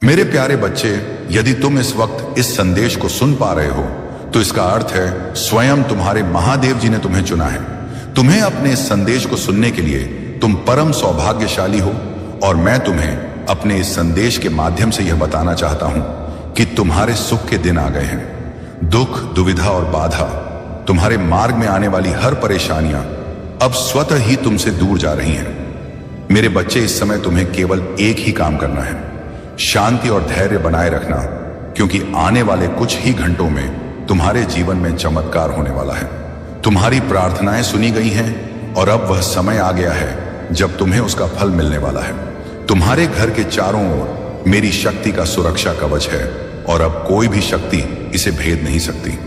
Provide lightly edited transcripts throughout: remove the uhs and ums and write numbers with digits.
मेरे प्यारे बच्चे, यदि तुम इस वक्त इस संदेश को सुन पा रहे हो तो इसका अर्थ है स्वयं तुम्हारे महादेव जी ने तुम्हें चुना है। तुम्हें अपने इस संदेश को सुनने के लिए तुम परम सौभाग्यशाली हो और मैं तुम्हें अपने इस संदेश के माध्यम से यह बताना चाहता हूं कि तुम्हारे सुख के दिन आ गए हैं। दुख, दुविधा और बाधा, तुम्हारे मार्ग में आने वाली हर परेशानियां अब स्वतः ही तुमसे दूर जा रही हैं। मेरे बच्चे, इस समय तुम्हें केवल एक ही काम करना है, शांति और धैर्य बनाए रखना, क्योंकि आने वाले कुछ ही घंटों में तुम्हारे जीवन में चमत्कार होने वाला है। तुम्हारी प्रार्थनाएं सुनी गई हैं और अब वह समय आ गया है जब तुम्हें उसका फल मिलने वाला है। तुम्हारे घर के चारों ओर मेरी शक्ति का सुरक्षा कवच है और अब कोई भी शक्ति इसे भेद नहीं सकती।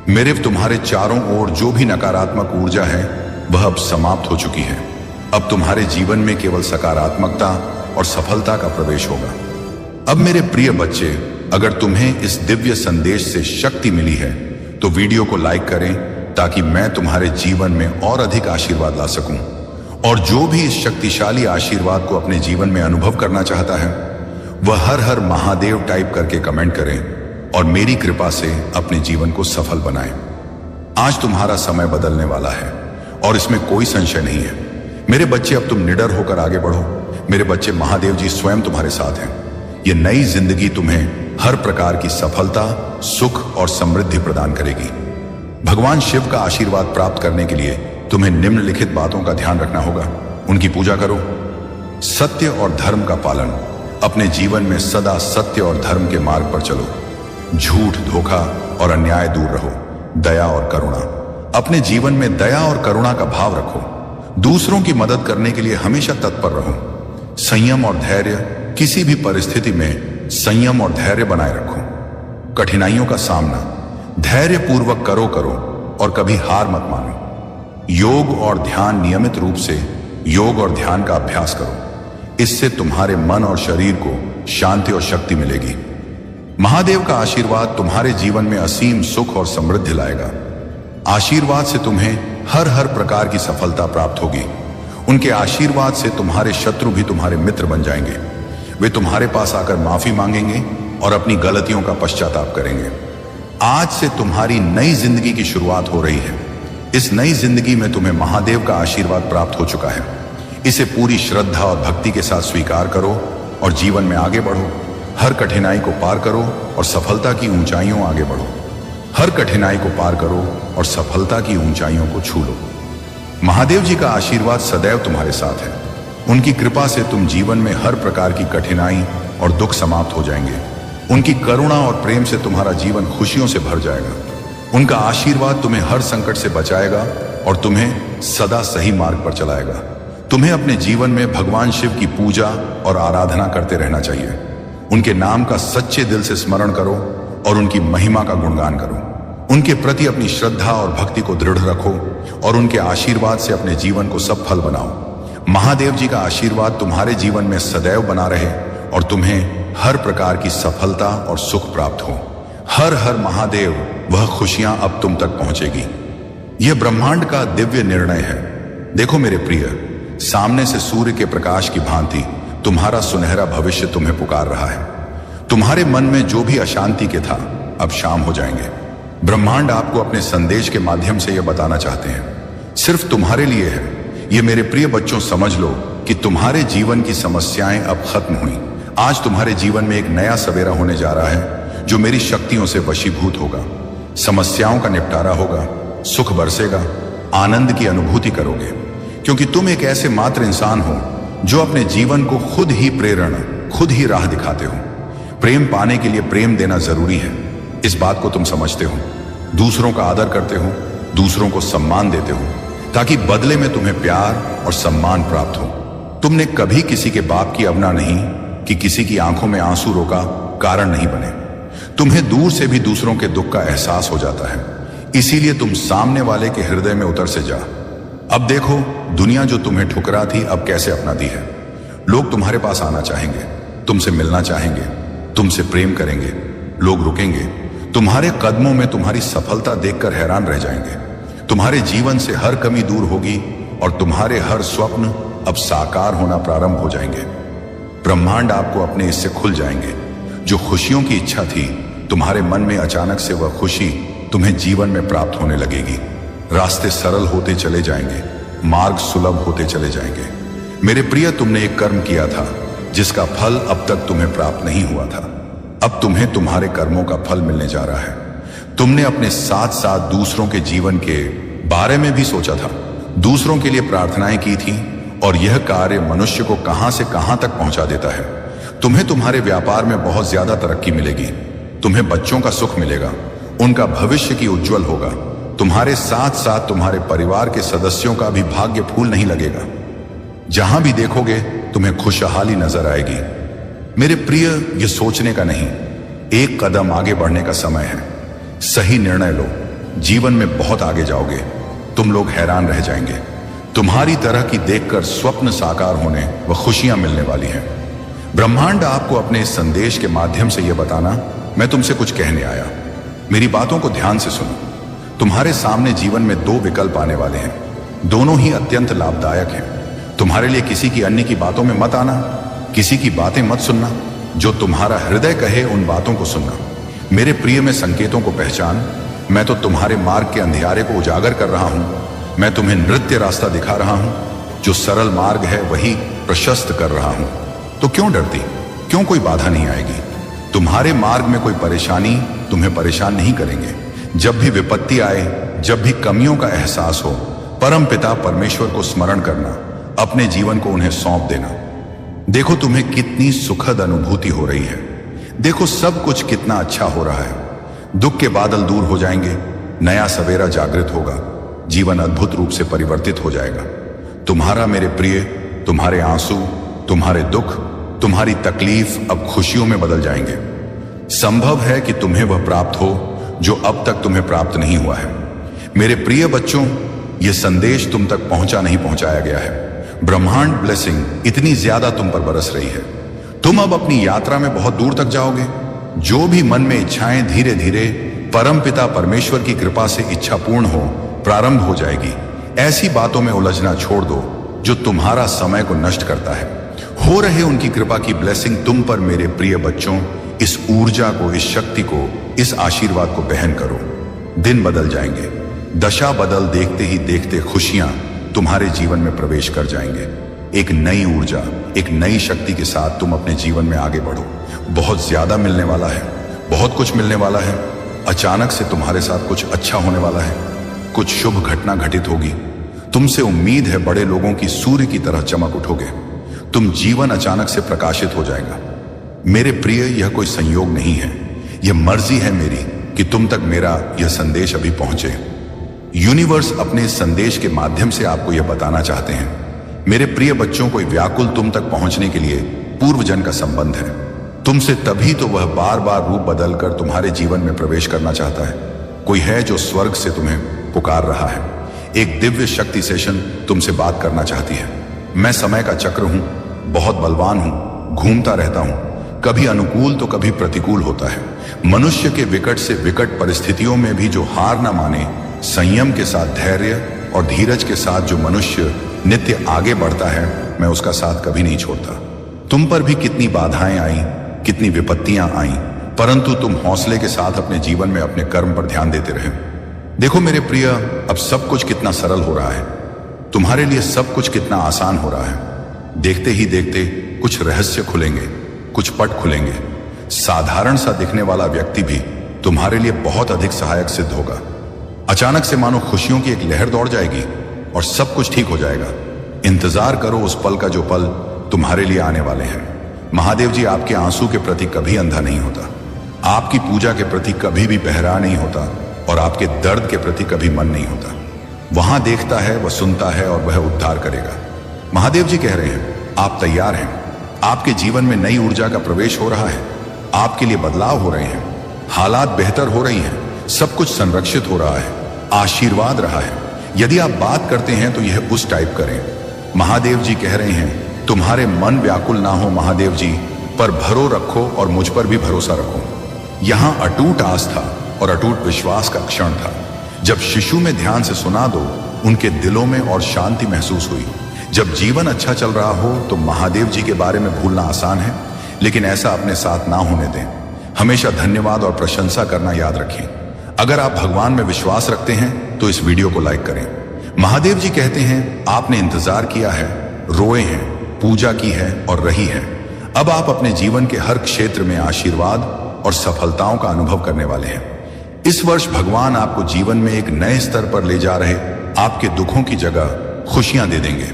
मेरे तुम्हारे चारों ओर जो भी नकारात्मक ऊर्जा है वह अब समाप्त हो चुकी है। अब तुम्हारे जीवन में केवल सकारात्मकता और सफलता का प्रवेश होगा। अब मेरे प्रिय बच्चे, अगर तुम्हें इस दिव्य संदेश से शक्ति मिली है तो वीडियो को लाइक करें ताकि मैं तुम्हारे जीवन में और अधिक आशीर्वाद ला सकूं। और जो भी इस शक्तिशाली आशीर्वाद को अपने जीवन में अनुभव करना चाहता है वह हर हर महादेव टाइप करके कमेंट करें और मेरी कृपा से अपने जीवन को सफल बनाएं। आज तुम्हारा समय बदलने वाला है और इसमें कोई संशय नहीं है। मेरे बच्चे, अब तुम निडर होकर आगे बढ़ो। मेरे बच्चे, महादेव जी स्वयं तुम्हारे साथ हैं। ये नई जिंदगी तुम्हें हर प्रकार की सफलता, सुख और समृद्धि प्रदान करेगी। भगवान शिव का आशीर्वाद प्राप्त करने के लिए तुम्हें निम्नलिखित बातों का ध्यान रखना होगा। उनकी पूजा करो, सत्य और धर्म का पालन, अपने जीवन में सदा सत्य और धर्म के मार्ग पर चलो। झूठ, धोखा और अन्याय दूर रहो। दया और करुणा, अपने जीवन में दया और करुणा का भाव रखो। दूसरों की मदद करने के लिए हमेशा तत्पर रहो। संयम और धैर्य, किसी भी परिस्थिति में संयम और धैर्य बनाए रखो। कठिनाइयों का सामना धैर्य पूर्वक करो और कभी हार मत मानो। योग और ध्यान, नियमित रूप से योग और ध्यान का अभ्यास करो। इससे तुम्हारे मन और शरीर को शांति और शक्ति मिलेगी। महादेव का आशीर्वाद तुम्हारे जीवन में असीम सुख और समृद्धि लाएगा। आशीर्वाद से तुम्हें हर हर प्रकार की सफलता प्राप्त होगी। उनके आशीर्वाद से तुम्हारे शत्रु भी तुम्हारे मित्र बन जाएंगे। वे तुम्हारे पास आकर माफी मांगेंगे और अपनी गलतियों का पश्चाताप करेंगे। आज से तुम्हारी नई जिंदगी की शुरुआत हो रही है। इस नई जिंदगी में तुम्हें महादेव का आशीर्वाद प्राप्त हो चुका है। इसे पूरी श्रद्धा और भक्ति के साथ स्वीकार करो और जीवन में आगे बढ़ो। हर कठिनाई को पार करो और सफलता की ऊंचाइयों आगे बढ़ो। हर कठिनाई को पार करो और सफलता की ऊंचाइयों को छू लो। महादेव जी का आशीर्वाद सदैव तुम्हारे साथ है। उनकी कृपा से तुम जीवन में हर प्रकार की कठिनाई और दुख समाप्त हो जाएंगे। उनकी करुणा और प्रेम से तुम्हारा जीवन खुशियों से भर जाएगा। उनका आशीर्वाद तुम्हें हर संकट से बचाएगा और तुम्हें सदा सही मार्ग पर चलाएगा। तुम्हें अपने जीवन में भगवान शिव की पूजा और आराधना करते रहना चाहिए। उनके नाम का सच्चे दिल से स्मरण करो और उनकी महिमा का गुणगान करो। उनके प्रति अपनी श्रद्धा और भक्ति को दृढ़ रखो और उनके आशीर्वाद से अपने जीवन को सफल बनाओ। महादेव जी का आशीर्वाद तुम्हारे जीवन में सदैव बना रहे और तुम्हें हर प्रकार की सफलता और सुख प्राप्त हो। हर हर महादेव, वह खुशियां अब तुम तक पहुंचेगी। यह ब्रह्मांड का दिव्य निर्णय है। देखो मेरे प्रिय, सामने से सूर्य के प्रकाश की भांति तुम्हारा सुनहरा भविष्य तुम्हें पुकार रहा है। तुम्हारे मन में जो भी अशांति के था अब शाम हो जाएंगे। ब्रह्मांड आपको अपने संदेश के माध्यम से यह बताना चाहते हैं, सिर्फ तुम्हारे लिए है। ये मेरे प्रिय बच्चों, समझ लो कि तुम्हारे जीवन की समस्याएं अब खत्म हुई। आज तुम्हारे जीवन में एक नया सवेरा होने जा रहा है जो मेरी शक्तियों से वशीभूत होगा। समस्याओं का निपटारा होगा, सुख बरसेगा, आनंद की अनुभूति करोगे, क्योंकि तुम एक ऐसे मात्र इंसान हो जो अपने जीवन को खुद ही प्रेरणा, खुद ही राह दिखाते हो। प्रेम पाने के लिए प्रेम देना जरूरी है, इस बात को तुम समझते हो। दूसरों का आदर करते हो, दूसरों को सम्मान देते हो, ताकि बदले में तुम्हें प्यार और सम्मान प्राप्त हो। तुमने कभी किसी के बाप की अवना नहीं कि किसी की आंखों में आंसू रोका कारण नहीं बने। तुम्हें दूर से भी दूसरों के दुख का एहसास हो जाता है, इसीलिए तुम सामने वाले के हृदय में उतर से जा। अब देखो, दुनिया जो तुम्हें ठुकरा थी अब कैसे अपनाती है। लोग तुम्हारे पास आना चाहेंगे, तुमसे मिलना चाहेंगे, तुमसे प्रेम करेंगे। लोग रुकेंगे, तुम्हारे कदमों में तुम्हारी सफलता देखकर हैरान रह जाएंगे। तुम्हारे जीवन से हर कमी दूर होगी और तुम्हारे हर स्वप्न अब साकार होना प्रारंभ हो जाएंगे। ब्रह्मांड आपको अपने इससे खुल जाएंगे। जो खुशियों की इच्छा थी, तुम्हारे मन में अचानक से वह खुशी तुम्हें जीवन में प्राप्त होने लगेगी। रास्ते सरल होते चले जाएंगे, मार्ग सुलभ होते चले जाएंगे। मेरे प्रिय, तुमने एक कर्म किया था जिसका फल अब तक तुम्हें प्राप्त नहीं हुआ था। अब तुम्हें तुम्हारे कर्मों का फल मिलने जा रहा है। तुमने अपने साथ साथ दूसरों के जीवन के बारे में भी सोचा था, दूसरों के लिए प्रार्थनाएं की थी, और यह कार्य मनुष्य को कहां से कहां तक पहुंचा देता है। तुम्हें तुम्हारे व्यापार में बहुत ज्यादा तरक्की मिलेगी। तुम्हें बच्चों का सुख मिलेगा, उनका भविष्य की उज्जवल होगा। तुम्हारे साथ साथ तुम्हारे परिवार के सदस्यों का भी भाग्य फूल नहीं लगेगा। जहां भी देखोगे तुम्हें खुशहाली नजर आएगी। मेरे प्रिय, यह सोचने का नहीं, एक कदम आगे बढ़ने का समय है। सही निर्णय लो, जीवन में बहुत आगे जाओगे। तुम लोग हैरान रह जाएंगे। तुम्हारी तरह की देखकर स्वप्न साकार होने व खुशियां मिलने वाली हैं। ब्रह्मांड आपको अपने इस संदेश के माध्यम से यह बताना मैं तुमसे कुछ कहने आया। मेरी बातों को ध्यान से सुनो। तुम्हारे सामने जीवन में दो विकल्प आने वाले हैं, दोनों ही अत्यंत लाभदायक हैं। तुम्हारे लिए किसी की अन्य की बातों में मत आना, किसी की बातें मत सुनना। जो तुम्हारा हृदय कहे उन बातों को सुनना। मेरे प्रिय, में संकेतों को पहचान। मैं तो तुम्हारे मार्ग के अंधियारे को उजागर कर रहा हूं। मैं तुम्हें नृत्य रास्ता दिखा रहा हूं। जो सरल मार्ग है वही प्रशस्त कर रहा हूं। तो क्यों डरती? क्यों कोई बाधा नहीं आएगी? तुम्हारे मार्ग में कोई परेशानी तुम्हें परेशान नहीं करेंगे। जब भी विपत्ति आए, जब भी कमियों का एहसास हो, परम पिता परमेश्वर को स्मरण करना, अपने जीवन को उन्हें सौंप देना। देखो तुम्हें कितनी सुखद अनुभूति हो रही है। देखो सब कुछ कितना अच्छा हो रहा है। दुख के बादल दूर हो जाएंगे, नया सवेरा जागृत होगा, जीवन अद्भुत रूप से परिवर्तित हो जाएगा। तुम्हारा मेरे प्रिय, तुम्हारे आंसू, तुम्हारे दुख, तुम्हारी तकलीफ अब खुशियों में बदल जाएंगे। संभव है कि तुम्हें वह प्राप्त हो जो अब तक तुम्हें प्राप्त नहीं हुआ है। मेरे प्रिय बच्चों, यह संदेश तुम तक नहीं पहुंचाया गया है। ब्रह्मांड ब्लेसिंग इतनी ज्यादा तुम पर बरस रही है। तुम अब अपनी यात्रा में बहुत दूर तक जाओगे। जो भी मन में इच्छाएं धीरे धीरे परम पिता परमेश्वर की कृपा से इच्छा पूर्ण हो प्रारंभ हो जाएगी। ऐसी बातों में उलझना छोड़ दो जो तुम्हारा समय को नष्ट करता है। हो रहे उनकी कृपा की ब्लेसिंग तुम पर मेरे प्रिय बच्चों। इस ऊर्जा को, इस शक्ति को, इस आशीर्वाद को बहन करो। दिन बदल जाएंगे, दशा बदल देखते ही देखते खुशियां तुम्हारे जीवन में प्रवेश कर जाएंगे। एक नई ऊर्जा, एक नई शक्ति के साथ तुम अपने जीवन में आगे बढ़ो। बहुत ज्यादा मिलने वाला है, बहुत कुछ मिलने वाला है। अचानक से तुम्हारे साथ कुछ अच्छा होने वाला है, कुछ शुभ घटना घटित होगी। तुमसे उम्मीद है बड़े लोगों की सूर्य की तरह चमक उठोगे। तुम जीवन अचानक से प्रकाशित हो जाएगा। मेरे प्रिय, यह कोई संयोग नहीं है, यह मर्जी है मेरी कि तुम तक मेरा यह संदेश अभी पहुंचे। यूनिवर्स अपने इस संदेश के माध्यम से आपको यह बताना चाहते हैं। मेरे प्रिय बच्चों, कोई व्याकुल तुम तक पहुंचने के लिए पूर्व जन्म का संबंध है तुमसे, तभी तो वह बार बार रूप बदलकर तुम्हारे जीवन में प्रवेश करना चाहता है। कोई है जो स्वर्ग से तुम्हें पुकार रहा है। एक दिव्य शक्ति सेशन तुमसे बात करना चाहती है। मैं समय का चक्र हूं, बहुत बलवान हूं, घूमता रहता हूं, कभी अनुकूल तो कभी प्रतिकूल होता है। मनुष्य के विकट से विकट परिस्थितियों में भी जो हार न माने, संयम के साथ धैर्य और धीरज के साथ जो मनुष्य नित्य आगे बढ़ता है, मैं उसका साथ कभी नहीं छोड़ता। तुम पर भी कितनी बाधाएं आई, कितनी विपत्तियां आई, परंतु तुम हौसले के साथ अपने जीवन में अपने कर्म पर ध्यान देते रहे। देखो मेरे प्रिय, अब सब कुछ कितना सरल हो रहा है। तुम्हारे लिए सब कुछ कितना आसान हो रहा है। देखते ही देखते कुछ रहस्य खुलेंगे, कुछ पट खुलेंगे। साधारण सा दिखने वाला व्यक्ति भी तुम्हारे लिए बहुत अधिक सहायक सिद्ध होगा। अचानक से मानो खुशियों की एक लहर दौड़ जाएगी और सब कुछ ठीक हो जाएगा। इंतजार करो उस पल का जो पल तुम्हारे लिए आने वाले हैं। महादेव जी आपके आंसू के प्रति कभी अंधा नहीं होता, आपकी पूजा के प्रति कभी भी बहरा नहीं होता, और आपके दर्द के प्रति कभी मन नहीं होता। वहां देखता है, वह सुनता है और वह उद्धार करेगा। महादेव जी कह रहे हैं, आप तैयार हैं। आपके जीवन में नई ऊर्जा का प्रवेश हो रहा है। आपके लिए बदलाव हो रहे हैं, हालात बेहतर हो रही हैं, सब कुछ संरक्षित हो रहा है, आशीर्वाद रहा है। यदि आप बात करते हैं तो यह उस टाइप करें। महादेव जी कह रहे हैं, तुम्हारे मन व्याकुल ना हो महादेव जी, पर भरो रखो और मुझ पर भी भरोसा रखो। यहां अटूट आस्था और अटूट विश्वास का क्षण था। जब शिशु में ध्यान से सुना दो, उनके दिलों में और शांति महसूस हुई। जब जीवन अच्छा चल रहा हो तो महादेव जी के बारे में भूलना आसान है, लेकिन ऐसा अपने साथ ना होने दें। हमेशा धन्यवाद और प्रशंसा करना याद रखें। अगर आप भगवान में विश्वास रखते हैं तो इस वीडियो को लाइक करें। महादेव जी कहते हैं, आपने इंतजार किया है, रोए हैं, पूजा की है और रही है। अब आप अपने जीवन के हर क्षेत्र में आशीर्वाद और सफलताओं का अनुभव करने वाले हैं। इस वर्ष भगवान आपको जीवन में एक नए स्तर पर ले जा रहे आपके दुखों की जगह खुशियां दे देंगे।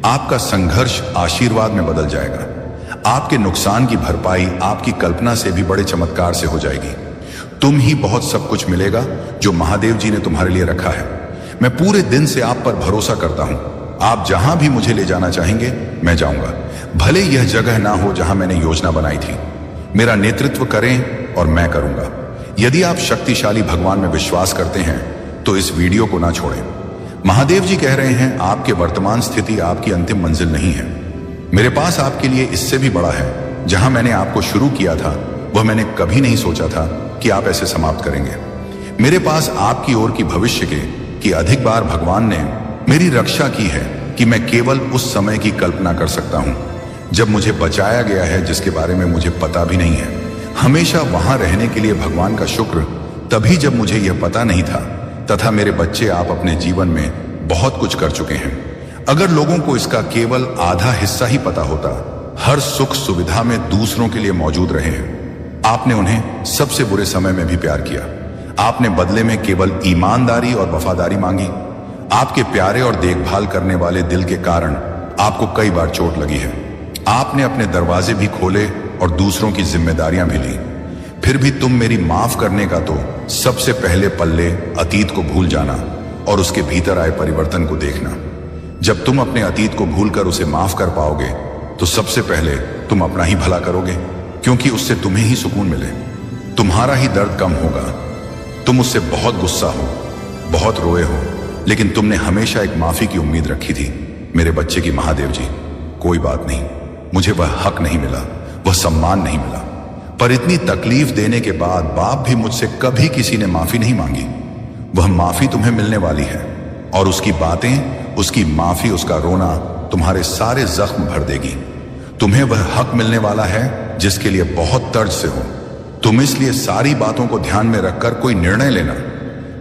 आपका संघर्ष आशीर्वाद में बदल जाएगा। आपके नुकसान की भरपाई आपकी कल्पना से भी बड़े चमत्कार से हो जाएगी। तुम ही बहुत सब कुछ मिलेगा जो महादेव जी ने तुम्हारे लिए रखा है। मैं पूरे दिन से आप पर भरोसा करता हूं। आप जहां भी मुझे ले जाना चाहेंगे मैं जाऊंगा, भले यह जगह ना हो जहां मैंने योजना बनाई थी। मेरा नेतृत्व करें और मैं करूंगा। यदि आप शक्तिशाली भगवान में विश्वास करते हैं तो इस वीडियो को ना छोड़ें। महादेव जी कह रहे हैं, आपके वर्तमान स्थिति आपकी अंतिम मंजिल नहीं है। मेरे पास आपके लिए इससे भी बड़ा है। जहां मैंने आपको शुरू किया था वह मैंने कभी नहीं सोचा था कि आप ऐसे समाप्त करेंगे। मेरे पास आपकी ओर की भविष्य की अधिक बार भगवान ने मेरी रक्षा की है कि मैं केवल उस समय की कल्पना कर सकता हूं जब मुझे बचाया गया है, जिसके बारे में मुझे पता भी नहीं है। हमेशा वहां रहने के लिए भगवान का शुक्र, तभी जब मुझे यह पता नहीं था। तथा मेरे बच्चे, आप अपने जीवन में बहुत कुछ कर चुके हैं। अगर लोगों को इसका केवल आधा हिस्सा ही पता होता, हर सुख सुविधा में दूसरों के लिए मौजूद रहे हैं। आपने उन्हें सबसे बुरे समय में भी प्यार किया। आपने बदले में केवल ईमानदारी और वफादारी मांगी। आपके प्यारे और देखभाल करने वाले दिल के कारण आपको कई बार चोट लगी है। आपने अपने दरवाजे भी खोले और दूसरों की जिम्मेदारियां भी ली। फिर भी तुम मेरी माफ करने का तो सबसे पहले पल्ले अतीत को भूल जाना और उसके भीतर आए परिवर्तन को देखना। जब तुम अपने अतीत को भूलकर उसे माफ कर पाओगे तो सबसे पहले तुम अपना ही भला करोगे, क्योंकि उससे तुम्हें ही सुकून मिले। तुम्हारा ही दर्द कम होगा। तुम उससे बहुत गुस्सा हो, बहुत रोए हो, लेकिन तुमने हमेशा एक माफी की उम्मीद रखी थी। मेरे बच्चे की महादेव जी, कोई बात नहीं, मुझे वह हक नहीं मिला, वह सम्मान नहीं मिला, पर इतनी तकलीफ देने के बाद बाप भी मुझसे कभी किसी ने माफी नहीं मांगी। वह माफी तुम्हें मिलने वाली है और उसकी बातें, उसकी माफी, उसका रोना तुम्हारे सारे जख्म भर देगी। तुम्हें वह हक मिलने वाला है जिसके लिए बहुत तर्ज से हो। तुम इसलिए सारी बातों को ध्यान में रखकर कोई निर्णय लेना।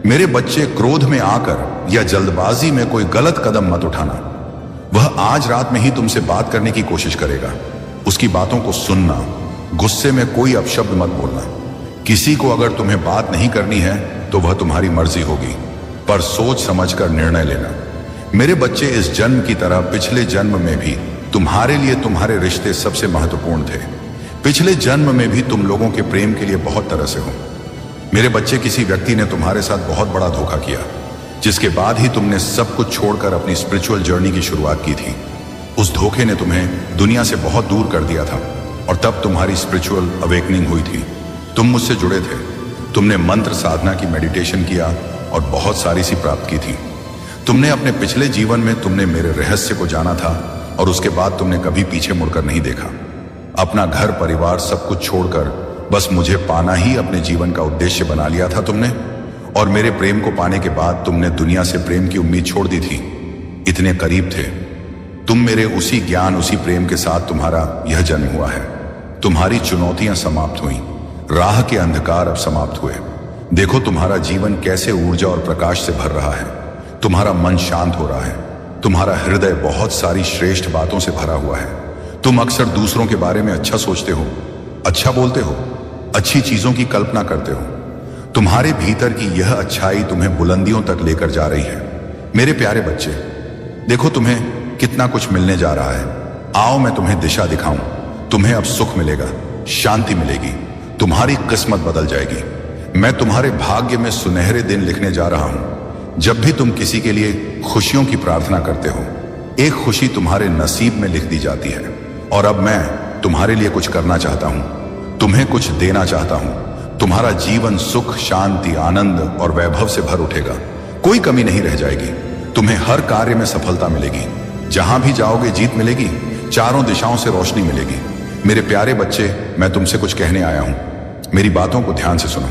मेरे बच्चे, क्रोध में आकर या जल्दबाजी में कोई गलत कदम मत उठाना। वह आज रात में ही तुमसे बात करने की कोशिश करेगा। उसकी बातों को सुनना, गुस्से में कोई अपशब्द मत बोलना। किसी को अगर तुम्हें बात नहीं करनी है तो वह तुम्हारी मर्जी होगी, पर सोच समझकर निर्णय लेना। मेरे बच्चे, इस जन्म की तरह पिछले जन्म में भी तुम्हारे लिए तुम्हारे रिश्ते सबसे महत्वपूर्ण थे। पिछले जन्म में भी तुम लोगों के प्रेम के लिए बहुत तरह से हो। मेरे बच्चे, किसी व्यक्ति ने तुम्हारे साथ बहुत बड़ा धोखा किया, जिसके बाद ही तुमने सब कुछ छोड़कर अपनी स्पिरिचुअल जर्नी की शुरुआत की थी। उस धोखे ने तुम्हें दुनिया से बहुत दूर कर दिया था और तब तुम्हारी स्पिरिचुअल अवेकनिंग हुई थी। तुम मुझसे जुड़े थे। तुमने मंत्र साधना की, मेडिटेशन किया और बहुत सारी सी प्राप्त की थी। तुमने अपने पिछले जीवन में तुमने मेरे रहस्य को जाना था और उसके बाद तुमने कभी पीछे मुड़कर नहीं देखा। अपना घर परिवार सब कुछ छोड़कर बस मुझे पाना ही अपने जीवन का उद्देश्य बना लिया था तुमने। और मेरे प्रेम को पाने के बाद तुमने दुनिया से प्रेम की उम्मीद छोड़ दी थी। इतने करीब थे तुम मेरे उसी ज्ञान, उसी प्रेम के साथ तुम्हारा यह जन्म हुआ है। तुम्हारी चुनौतियां समाप्त हुई, राह के अंधकार अब समाप्त हुए। देखो तुम्हारा जीवन कैसे ऊर्जा और प्रकाश से भर रहा है। तुम्हारा मन शांत हो रहा है। तुम्हारा हृदय बहुत सारी श्रेष्ठ बातों से भरा हुआ है। तुम अक्सर दूसरों के बारे में अच्छा सोचते हो, अच्छा बोलते हो, अच्छी चीजों की कल्पना करते हो। तुम्हारे भीतर की यह अच्छाई तुम्हें बुलंदियों तक लेकर जा रही है। मेरे प्यारे बच्चे, देखो तुम्हें कितना कुछ मिलने जा रहा है। आओ मैं तुम्हें दिशा दिखाऊं। तुम्हें अब सुख मिलेगा, शांति मिलेगी, तुम्हारी किस्मत बदल जाएगी। मैं तुम्हारे भाग्य में सुनहरे दिन लिखने जा रहा हूं। जब भी तुम किसी के लिए खुशियों की प्रार्थना करते हो, एक खुशी तुम्हारे नसीब में लिख दी जाती है। और अब मैं तुम्हारे लिए कुछ करना चाहता हूं, तुम्हें कुछ देना चाहता हूं। तुम्हारा जीवन सुख, शांति, आनंद और वैभव से भर उठेगा। कोई कमी नहीं रह जाएगी। तुम्हें हर कार्य में सफलता मिलेगी। जहां भी जाओगे जीत मिलेगी। चारों दिशाओं से रोशनी मिलेगी। मेरे प्यारे बच्चे, मैं तुमसे कुछ कहने आया हूं। मेरी बातों को ध्यान से सुनो।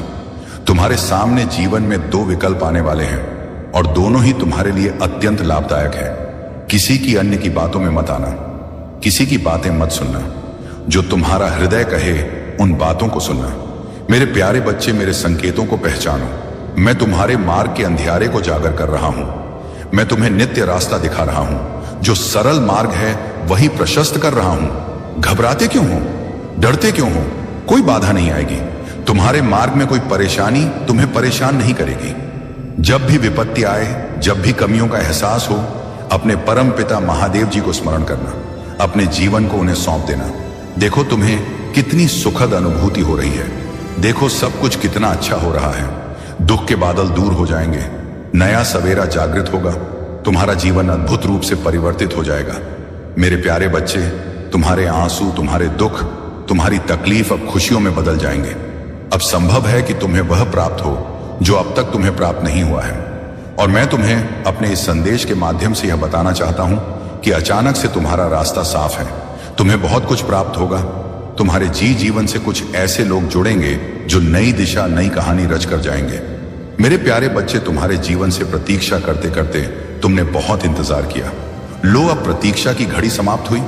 तुम्हारे सामने जीवन में दो विकल्प आने वाले हैं और दोनों ही तुम्हारे लिए अत्यंत लाभदायक है। किसी की अन्य की बातों में मत आना, किसी की बातें मत सुनना। जो तुम्हारा हृदय कहे उन बातों को सुनना। मेरे प्यारे बच्चे, मेरे संकेतों को पहचानो। मैं तुम्हारे मार्ग के अंधियारे को जागर कर रहा हूं। मैं तुम्हें नित्य रास्ता दिखा रहा हूं। जो सरल मार्ग है वही प्रशस्त कर रहा हूं। घबराते क्यों हो? डरते क्यों हो? कोई बाधा नहीं आएगी। तुम्हारे मार्ग में कोई परेशानी तुम्हें परेशान नहीं करेगी। जब भी विपत्ति आए, जब भी कमियों का एहसास हो, अपने परम पिता महादेव जी को स्मरण करना, अपने जीवन को उन्हें सौंप देना। देखो तुम्हें कितनी सुखद अनुभूति हो रही है। देखो सब कुछ कितना अच्छा हो रहा है। दुख के बादल दूर हो जाएंगे, नया सवेरा जागृत होगा, तुम्हारा जीवन अद्भुत रूप से परिवर्तित हो जाएगा। मेरे प्यारे बच्चे, तुम्हारे आंसू, तुम्हारे दुख, तुम्हारी तकलीफ अब खुशियों में बदल जाएंगे। अब संभव है कि तुम्हें वह प्राप्त हो जो अब तक तुम्हें प्राप्त नहीं हुआ है। और मैं तुम्हें अपने इस संदेश के माध्यम से यह बताना चाहता हूं कि अचानक से तुम्हारा रास्ता साफ है। तुम्हें बहुत कुछ प्राप्त होगा। तुम्हारे जीवन से कुछ ऐसे लोग जुड़ेंगे जो नई दिशा, नई कहानी रच कर जाएंगे। मेरे प्यारे बच्चे, तुम्हारे जीवन से प्रतीक्षा करते करते तुमने बहुत इंतजार किया। लो, अब प्रतीक्षा की घड़ी समाप्त हुई।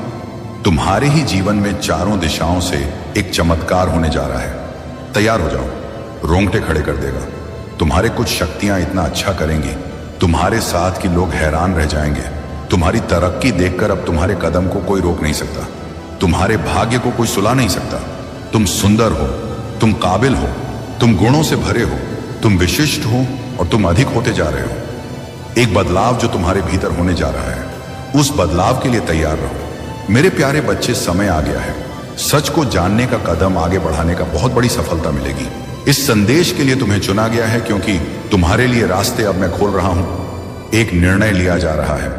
तुम्हारे ही जीवन में चारों दिशाओं से एक चमत्कार होने जा रहा है। तैयार हो जाओ, रोंगटे खड़े कर देगा। तुम्हारे कुछ शक्तियां इतना अच्छा करेंगी, तुम्हारे साथ के लोग हैरान रह जाएंगे। तुम्हारी तरक्की देखकर अब तुम्हारे कदम को कोई रोक नहीं सकता। तुम्हारे भाग्य को कोई सुला नहीं सकता। तुम सुंदर हो, तुम काबिल हो, तुम गुणों से भरे हो, तुम विशिष्ट हो और तुम अधिक होते जा रहे हो। एक बदलाव जो तुम्हारे भीतर होने जा रहा है, उस बदलाव के लिए तैयार रहो। मेरे प्यारे बच्चे, समय आ गया है। सच को जानने का कदम आगे बढ़ाने का बहुत बड़ी सफलता मिलेगी। इस संदेश के लिए तुम्हें चुना गया है क्योंकि तुम्हारे लिए रास्ते अब मैं खोल रहा हूं। एक निर्णय लिया जा रहा है,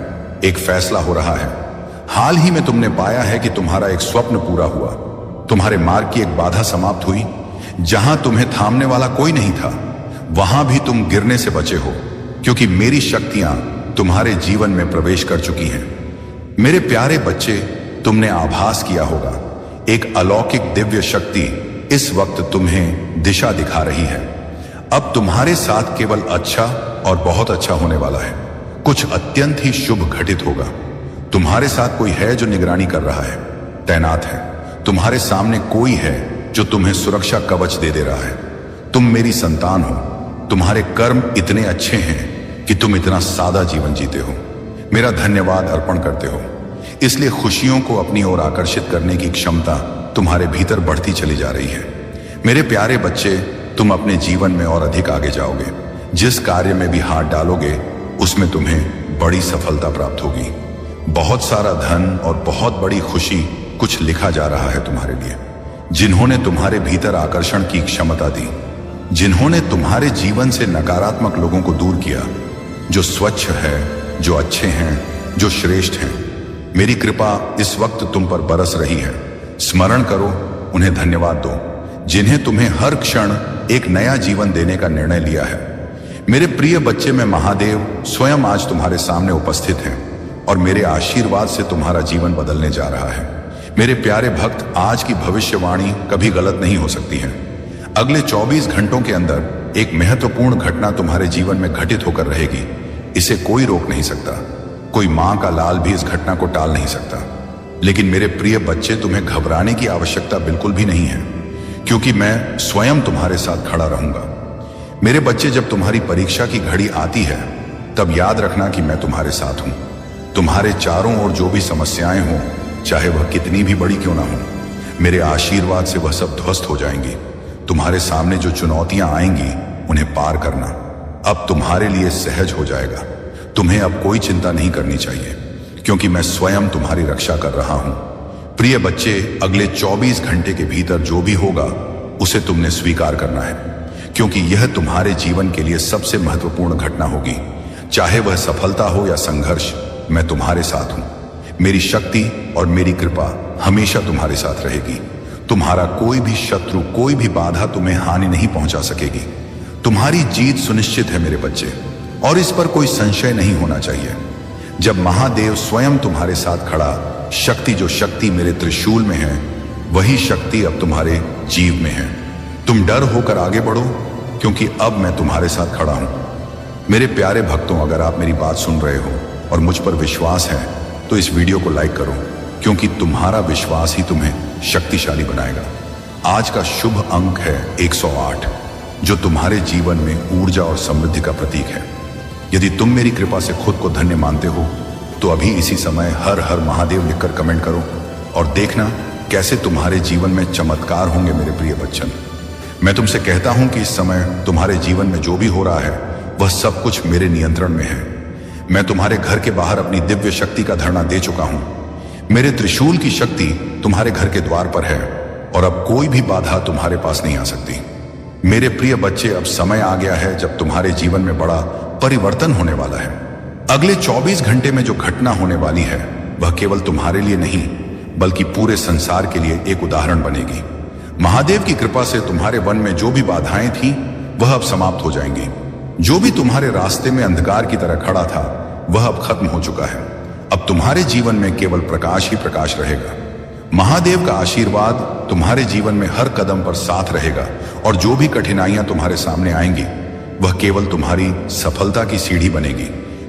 एक फैसला हो रहा है। हाल ही में तुमने पाया है कि तुम्हारा एक स्वप्न पूरा हुआ। तुम्हारे मार्ग की एक बाधा समाप्त हुई। जहां तुम्हें थामने वाला कोई नहीं था, वहां भी तुम गिरने से बचे हो, क्योंकि मेरी शक्तियां तुम्हारे जीवन में प्रवेश कर चुकी हैं। मेरे प्यारे बच्चे, तुमने आभास किया होगा, एक अलौकिक दिव्य शक्ति इस वक्त तुम्हें दिशा दिखा रही है। अब तुम्हारे साथ केवल अच्छा और बहुत अच्छा होने वाला है। कुछ अत्यंत ही शुभ घटित होगा। तुम्हारे साथ कोई है जो निगरानी कर रहा है, तैनात है। तुम्हारे सामने कोई है जो तुम्हें सुरक्षा कवच दे रहा है। तुम मेरी संतान हो। तुम्हारे कर्म इतने अच्छे हैं कि तुम इतना सादा जीवन जीते हो। मेरा धन्यवाद अर्पण करते हो। इसलिए खुशियों को अपनी ओर आकर्षित करने की क्षमता तुम्हारे भीतर बढ़ती चली जा रही है। मेरे प्यारे बच्चे, तुम अपने जीवन में और अधिक आगे जाओगे। जिस कार्य में भी हाथ डालोगे, उसमें तुम्हें बड़ी सफलता प्राप्त होगी। बहुत सारा धन और बहुत बड़ी खुशी कुछ लिखा जा रहा है तुम्हारे लिए। जिन्होंने तुम्हारे भीतर आकर्षण की क्षमता दी, जिन्होंने तुम्हारे जीवन से नकारात्मक लोगों को दूर किया, जो स्वच्छ है, जो अच्छे हैं, जो श्रेष्ठ हैं, मेरी कृपा इस वक्त तुम पर बरस रही है। स्मरण करो, उन्हें धन्यवाद दो, जिन्हें तुम्हें हर क्षण एक नया जीवन देने का निर्णय लिया है। मेरे प्रिय बच्चे, मैं महादेव स्वयं आज तुम्हारे सामने उपस्थित हैं और मेरे आशीर्वाद से तुम्हारा जीवन बदलने जा रहा है। मेरे प्यारे भक्त, आज की भविष्यवाणी कभी गलत नहीं हो सकती है। अगले 24 घंटों के अंदर एक महत्वपूर्ण घटना तुम्हारे जीवन में घटित होकर रहेगी। इसे कोई रोक नहीं सकता। कोई मां का लाल भी इस घटना को टाल नहीं सकता। लेकिन मेरे प्रिय बच्चे, तुम्हें घबराने की आवश्यकता बिल्कुल भी नहीं है, क्योंकि मैं स्वयं तुम्हारे साथ खड़ा रहूंगा। मेरे बच्चे, जब तुम्हारी परीक्षा की घड़ी आती है, तब याद रखना कि मैं तुम्हारे साथ हूं। तुम्हारे चारों ओर जो भी समस्याएं हों, चाहे वह कितनी भी बड़ी क्यों ना हो, मेरे आशीर्वाद से वह सब ध्वस्त हो जाएंगी। तुम्हारे सामने जो चुनौतियां आएंगी, उन्हें पार करना अब तुम्हारे लिए सहज हो जाएगा। तुम्हें अब कोई चिंता नहीं करनी चाहिए, क्योंकि मैं स्वयं तुम्हारी रक्षा कर रहा हूं। प्रिय बच्चे, अगले 24 घंटे के भीतर जो भी होगा, उसे तुमने स्वीकार करना है, क्योंकि यह तुम्हारे जीवन के लिए सबसे महत्वपूर्ण घटना होगी। चाहे वह सफलता हो या संघर्ष, मैं तुम्हारे साथ हूं। मेरी शक्ति और मेरी कृपा हमेशा तुम्हारे साथ रहेगी। तुम्हारा कोई भी शत्रु, कोई भी बाधा तुम्हें हानि नहीं पहुंचा सकेगी। तुम्हारी जीत सुनिश्चित है मेरे बच्चे, और इस पर कोई संशय नहीं होना चाहिए। जब महादेव स्वयं तुम्हारे साथ खड़ा, जो शक्ति मेरे त्रिशूल में है, वही शक्ति अब तुम्हारे जीव में है। तुम डर होकर आगे बढ़ो, क्योंकि अब मैं तुम्हारे साथ खड़ा हूं। मेरे प्यारे भक्तों, अगर आप मेरी बात सुन रहे हो और मुझ पर विश्वास है, तो इस वीडियो को लाइक करो, क्योंकि तुम्हारा विश्वास ही तुम्हें शक्तिशाली बनाएगा। आज का शुभ अंक है 108, जो तुम्हारे जीवन में ऊर्जा और समृद्धि का प्रतीक है। यदि तुम मेरी कृपा से खुद को धन्य मानते हो तो अभी इसी समय हर हर महादेव लिखकर कमेंट करो और देखना कैसे तुम्हारे जीवन में चमत्कार होंगे। मेरे प्रिय बच्चन, मैं तुमसे कहता हूं कि इस समय तुम्हारे जीवन में जो भी हो रहा है वह सब कुछ मेरे नियंत्रण में है। मैं तुम्हारे घर के बाहर अपनी दिव्य शक्ति का धरना दे चुका हूं। मेरे त्रिशूल की शक्ति तुम्हारे घर के द्वार पर है और अब कोई भी बाधा तुम्हारे पास नहीं आ सकती। मेरे प्रिय बच्चे, अब समय आ गया है जब तुम्हारे जीवन में बड़ा परिवर्तन होने वाला है। अगले 24 घंटे में जो घटना होने वाली है वह केवल तुम्हारे लिए नहीं बल्कि पूरे संसार के लिए एक उदाहरण बनेगी। महादेव की कृपा से तुम्हारे वन में जो भी बाधाएं थी वह अब समाप्त हो जाएंगी। जो भी तुम्हारे रास्ते में अंधकार की तरह खड़ा था वह अब खत्म हो चुका है। अब तुम्हारे जीवन में केवल प्रकाश ही प्रकाश रहेगा। महादेव का आशीर्वाद तुम्हारे जीवन में हर कदम पर साथ रहेगा और जो भी कठिनाइयां तुम्हारे सामने आएंगी वह केवल तुम्हारी सफलता की सीढ़ी बनेगी।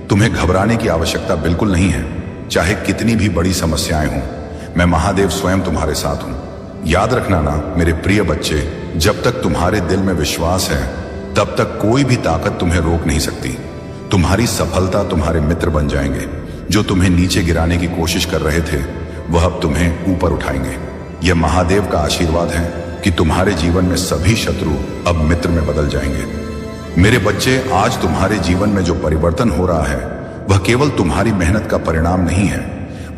तुम्हें घबराने की आवश्यकता बिल्कुल नहीं है। चाहे कितनी भी बड़ी समस्याएं हों, मैं महादेव स्वयं तुम्हारे साथ हूं। याद रखना ना मेरे प्रिय बच्चे, जब तक तुम्हारे दिल में विश्वास है तब तक कोई भी ताकत तुम्हें रोक नहीं सकती। तुम्हारी सफलता तुम्हारे मित्र बन जाएंगे। जो तुम्हें नीचे गिराने की कोशिश कर रहे थे वह अब तुम्हें ऊपर उठाएंगे। यह महादेव का आशीर्वाद है कि तुम्हारे जीवन में सभी शत्रु अब मित्र में बदल जाएंगे। मेरे बच्चे, आज तुम्हारे जीवन में जो परिवर्तन हो रहा है वह केवल तुम्हारी मेहनत का परिणाम नहीं है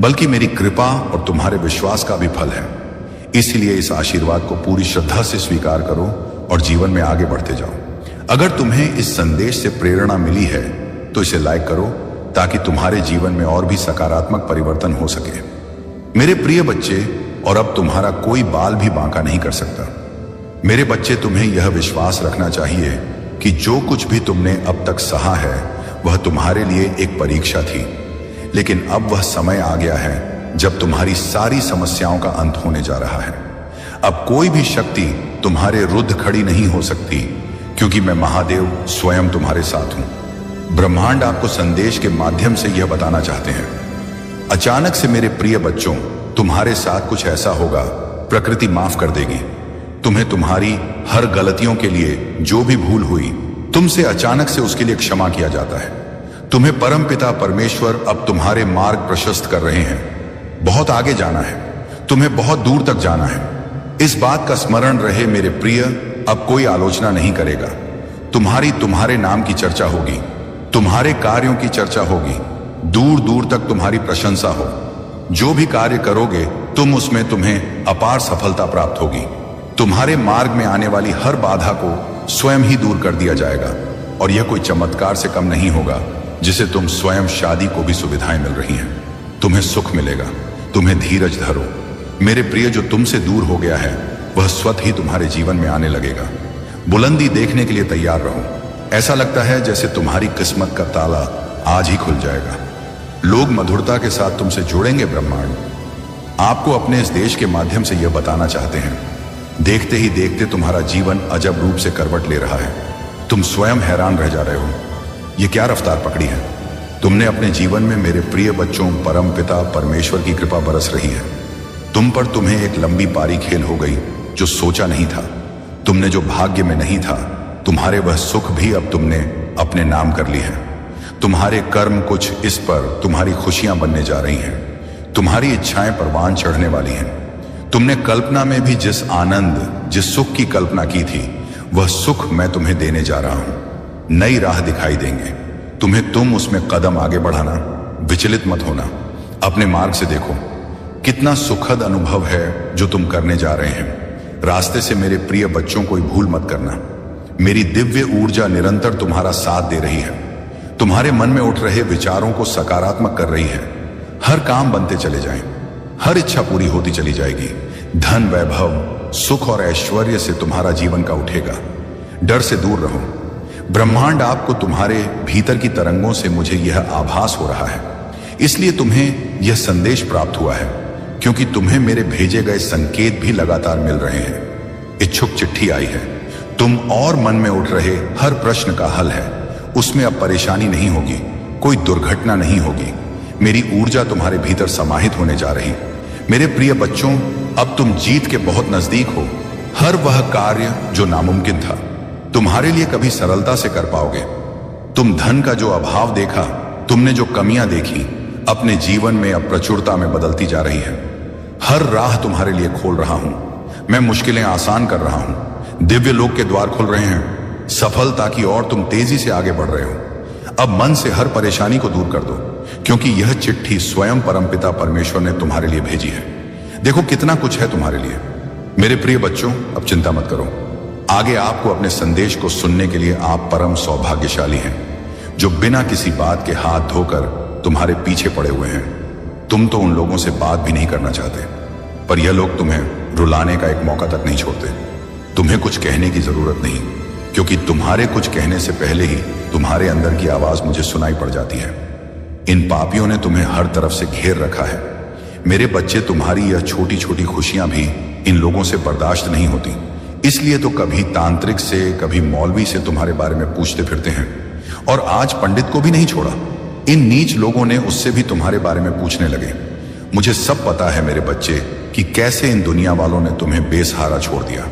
बल्कि मेरी कृपा और तुम्हारे विश्वास का भी फल है। इसलिए इस आशीर्वाद को पूरी श्रद्धा से स्वीकार करो और जीवन में आगे बढ़ते जाओ। अगर तुम्हें इस संदेश से प्रेरणा मिली है तो इसे लाइक करो ताकि तुम्हारे जीवन में और भी सकारात्मक परिवर्तन हो सके। मेरे प्रिय बच्चे, और अब तुम्हारा कोई बाल भी बांका नहीं कर सकता। मेरे बच्चे, तुम्हें यह विश्वास रखना चाहिए कि जो कुछ भी तुमने अब तक सहा है वह तुम्हारे लिए एक परीक्षा थी, लेकिन अब वह समय आ गया है जब तुम्हारी सारी समस्याओं का अंत होने जा रहा है। अब कोई भी शक्ति तुम्हारे रुद्ध खड़ी नहीं हो सकती, क्योंकि मैं महादेव स्वयं तुम्हारे साथ हूं। ब्रह्मांड आपको संदेश के माध्यम से यह बताना चाहते हैं। अचानक से मेरे प्रिय बच्चों, तुम्हारे साथ कुछ ऐसा होगा, प्रकृति माफ कर देगी। तुम्हें तुम्हारी हर गलतियों के लिए जो भी भूल हुई तुमसे अचानक से उसके लिए क्षमा किया जाता है। तुम्हें परमपिता परमेश्वर अब तुम्हारे मार्ग प्रशस्त कर रहे हैं। बहुत आगे जाना है, तुम्हें बहुत दूर तक जाना है। इस बात का स्मरण रहे मेरे प्रिय, अब कोई आलोचना नहीं करेगा। तुम्हारे नाम की चर्चा होगी, तुम्हारे कार्यों की चर्चा होगी, दूर दूर तक तुम्हारी प्रशंसा हो। जो भी कार्य करोगे तुम उसमें तुम्हें अपार सफलता प्राप्त होगी। तुम्हारे मार्ग में आने वाली हर बाधा को स्वयं ही दूर कर दिया जाएगा और यह कोई चमत्कार से कम नहीं होगा जिसे तुम स्वयं शादी को भी सुविधाएं मिल रही हैं। तुम्हें सुख मिलेगा। तुम्हें धीरज धरो मेरे प्रिय। जो तुमसे दूर हो गया है वह स्वतः ही तुम्हारे जीवन में आने लगेगा। बुलंदी देखने के लिए तैयार रहो। ऐसा लगता है जैसे तुम्हारी किस्मत का ताला आज ही खुल जाएगा। लोग मधुरता के साथ तुमसे जुड़ेंगे। ब्रह्मांड आपको अपने इस देश के माध्यम से यह बताना चाहते हैं। देखते ही देखते तुम्हारा जीवन अजब रूप से करवट ले रहा है। तुम स्वयं हैरान रह जा रहे हो, ये क्या रफ्तार पकड़ी है। तुमने अपने जीवन में मेरे प्रिय बच्चों, परम पिता परमेश्वर की कृपा बरस रही है। तुम पर तुम्हें एक लंबी पारी खेल हो गई जो सोचा नहीं था। तुमने जो भाग्य में नहीं था, तुम्हारे वह सुख भी अब तुमने अपने नाम कर ली है। तुम्हारे कर्म कुछ इस पर तुम्हारी खुशियां बनने जा रही हैं। तुम्हारी इच्छाएं परवान चढ़ने वाली हैं। तुमने कल्पना में भी जिस आनंद, जिस सुख की कल्पना की थी, वह सुख मैं तुम्हें देने जा रहा हूं। नई राह दिखाई देंगे तुम्हें। तुम उसमें कदम आगे बढ़ाना, विचलित मत होना। अपने मार्ग से देखो, कितना सुखद अनुभव है जो तुम करने जा रहे हैं। रास्ते से मेरे प्रिय बच्चों, कोई भूल मत करना। मेरी दिव्य ऊर्जा निरंतर तुम्हारा साथ दे रही है। तुम्हारे मन में उठ रहे विचारों को सकारात्मक कर रही है। हर काम बनते चले जाएं, हर इच्छा पूरी होती चली जाएगी। धन, वैभव, सुख और ऐश्वर्य से तुम्हारा जीवन का उठेगा। डर से दूर रहो। ब्रह्मांड आपको तुम्हारे भीतर की तरंगों से मुझे यह आभास हो रहा है, इसलिए तुम्हें यह संदेश प्राप्त हुआ है, क्योंकि तुम्हें मेरे भेजे गए संकेत भी लगातार मिल रहे हैं। इच्छुक चिट्ठी आई है। तुम और मन में उठ रहे हर प्रश्न का हल है। उसमें अब परेशानी नहीं होगी, कोई दुर्घटना नहीं होगी। मेरी ऊर्जा तुम्हारे भीतर समाहित होने जा रही। मेरे प्रिय बच्चों, अब तुम जीत के बहुत नजदीक हो। हर वह कार्य जो नामुमकिन था तुम्हारे लिए कभी सरलता से कर पाओगे। तुम धन का जो अभाव देखा, तुमने जो कमियां देखी, अपने जीवन में अब प्रचुरता में बदलती जा रही है। हर राह तुम्हारे लिए खोल रहा हूं। मैं मुश्किलें आसान कर रहा हूं। दिव्य लोक के द्वार खुल रहे हैं सफलता की ओर। तुम तेजी से आगे बढ़ रहे हो। अब मन से हर परेशानी को दूर कर दो, क्योंकि यह चिट्ठी स्वयं परमपिता परमेश्वर ने तुम्हारे लिए भेजी है। देखो कितना कुछ है तुम्हारे लिए। मेरे प्रिय बच्चों, अब चिंता मत करो। आगे आपको अपने संदेश को सुनने के लिए आप परम सौभाग्यशाली हैं, जो बिना किसी बात के हाथ धोकर तुम्हारे पीछे पड़े हुए हैं। तुम तो उन लोगों से बात भी नहीं करना चाहते, पर यह लोग तुम्हें रुलाने का एक मौका तक नहीं छोड़ते। तुम्हें कुछ कहने की जरूरत नहीं, क्योंकि तुम्हारे कुछ कहने से पहले ही तुम्हारे अंदर की आवाज मुझे सुनाई पड़ जाती है। इन पापियों ने तुम्हें हर तरफ से घेर रखा है। मेरे बच्चे, तुम्हारी यह छोटी छोटी खुशियां भी इन लोगों से बर्दाश्त नहीं होती। इसलिए तो कभी तांत्रिक से, कभी मौलवी से तुम्हारे बारे में पूछते फिरते हैं, और आज पंडित को भी नहीं छोड़ा। इन नीच लोगों ने उससे भी तुम्हारे बारे में पूछने लगे। मुझे सब पता है मेरे बच्चे कि कैसे इन दुनिया वालों ने तुम्हें बेसहारा छोड़ दिया।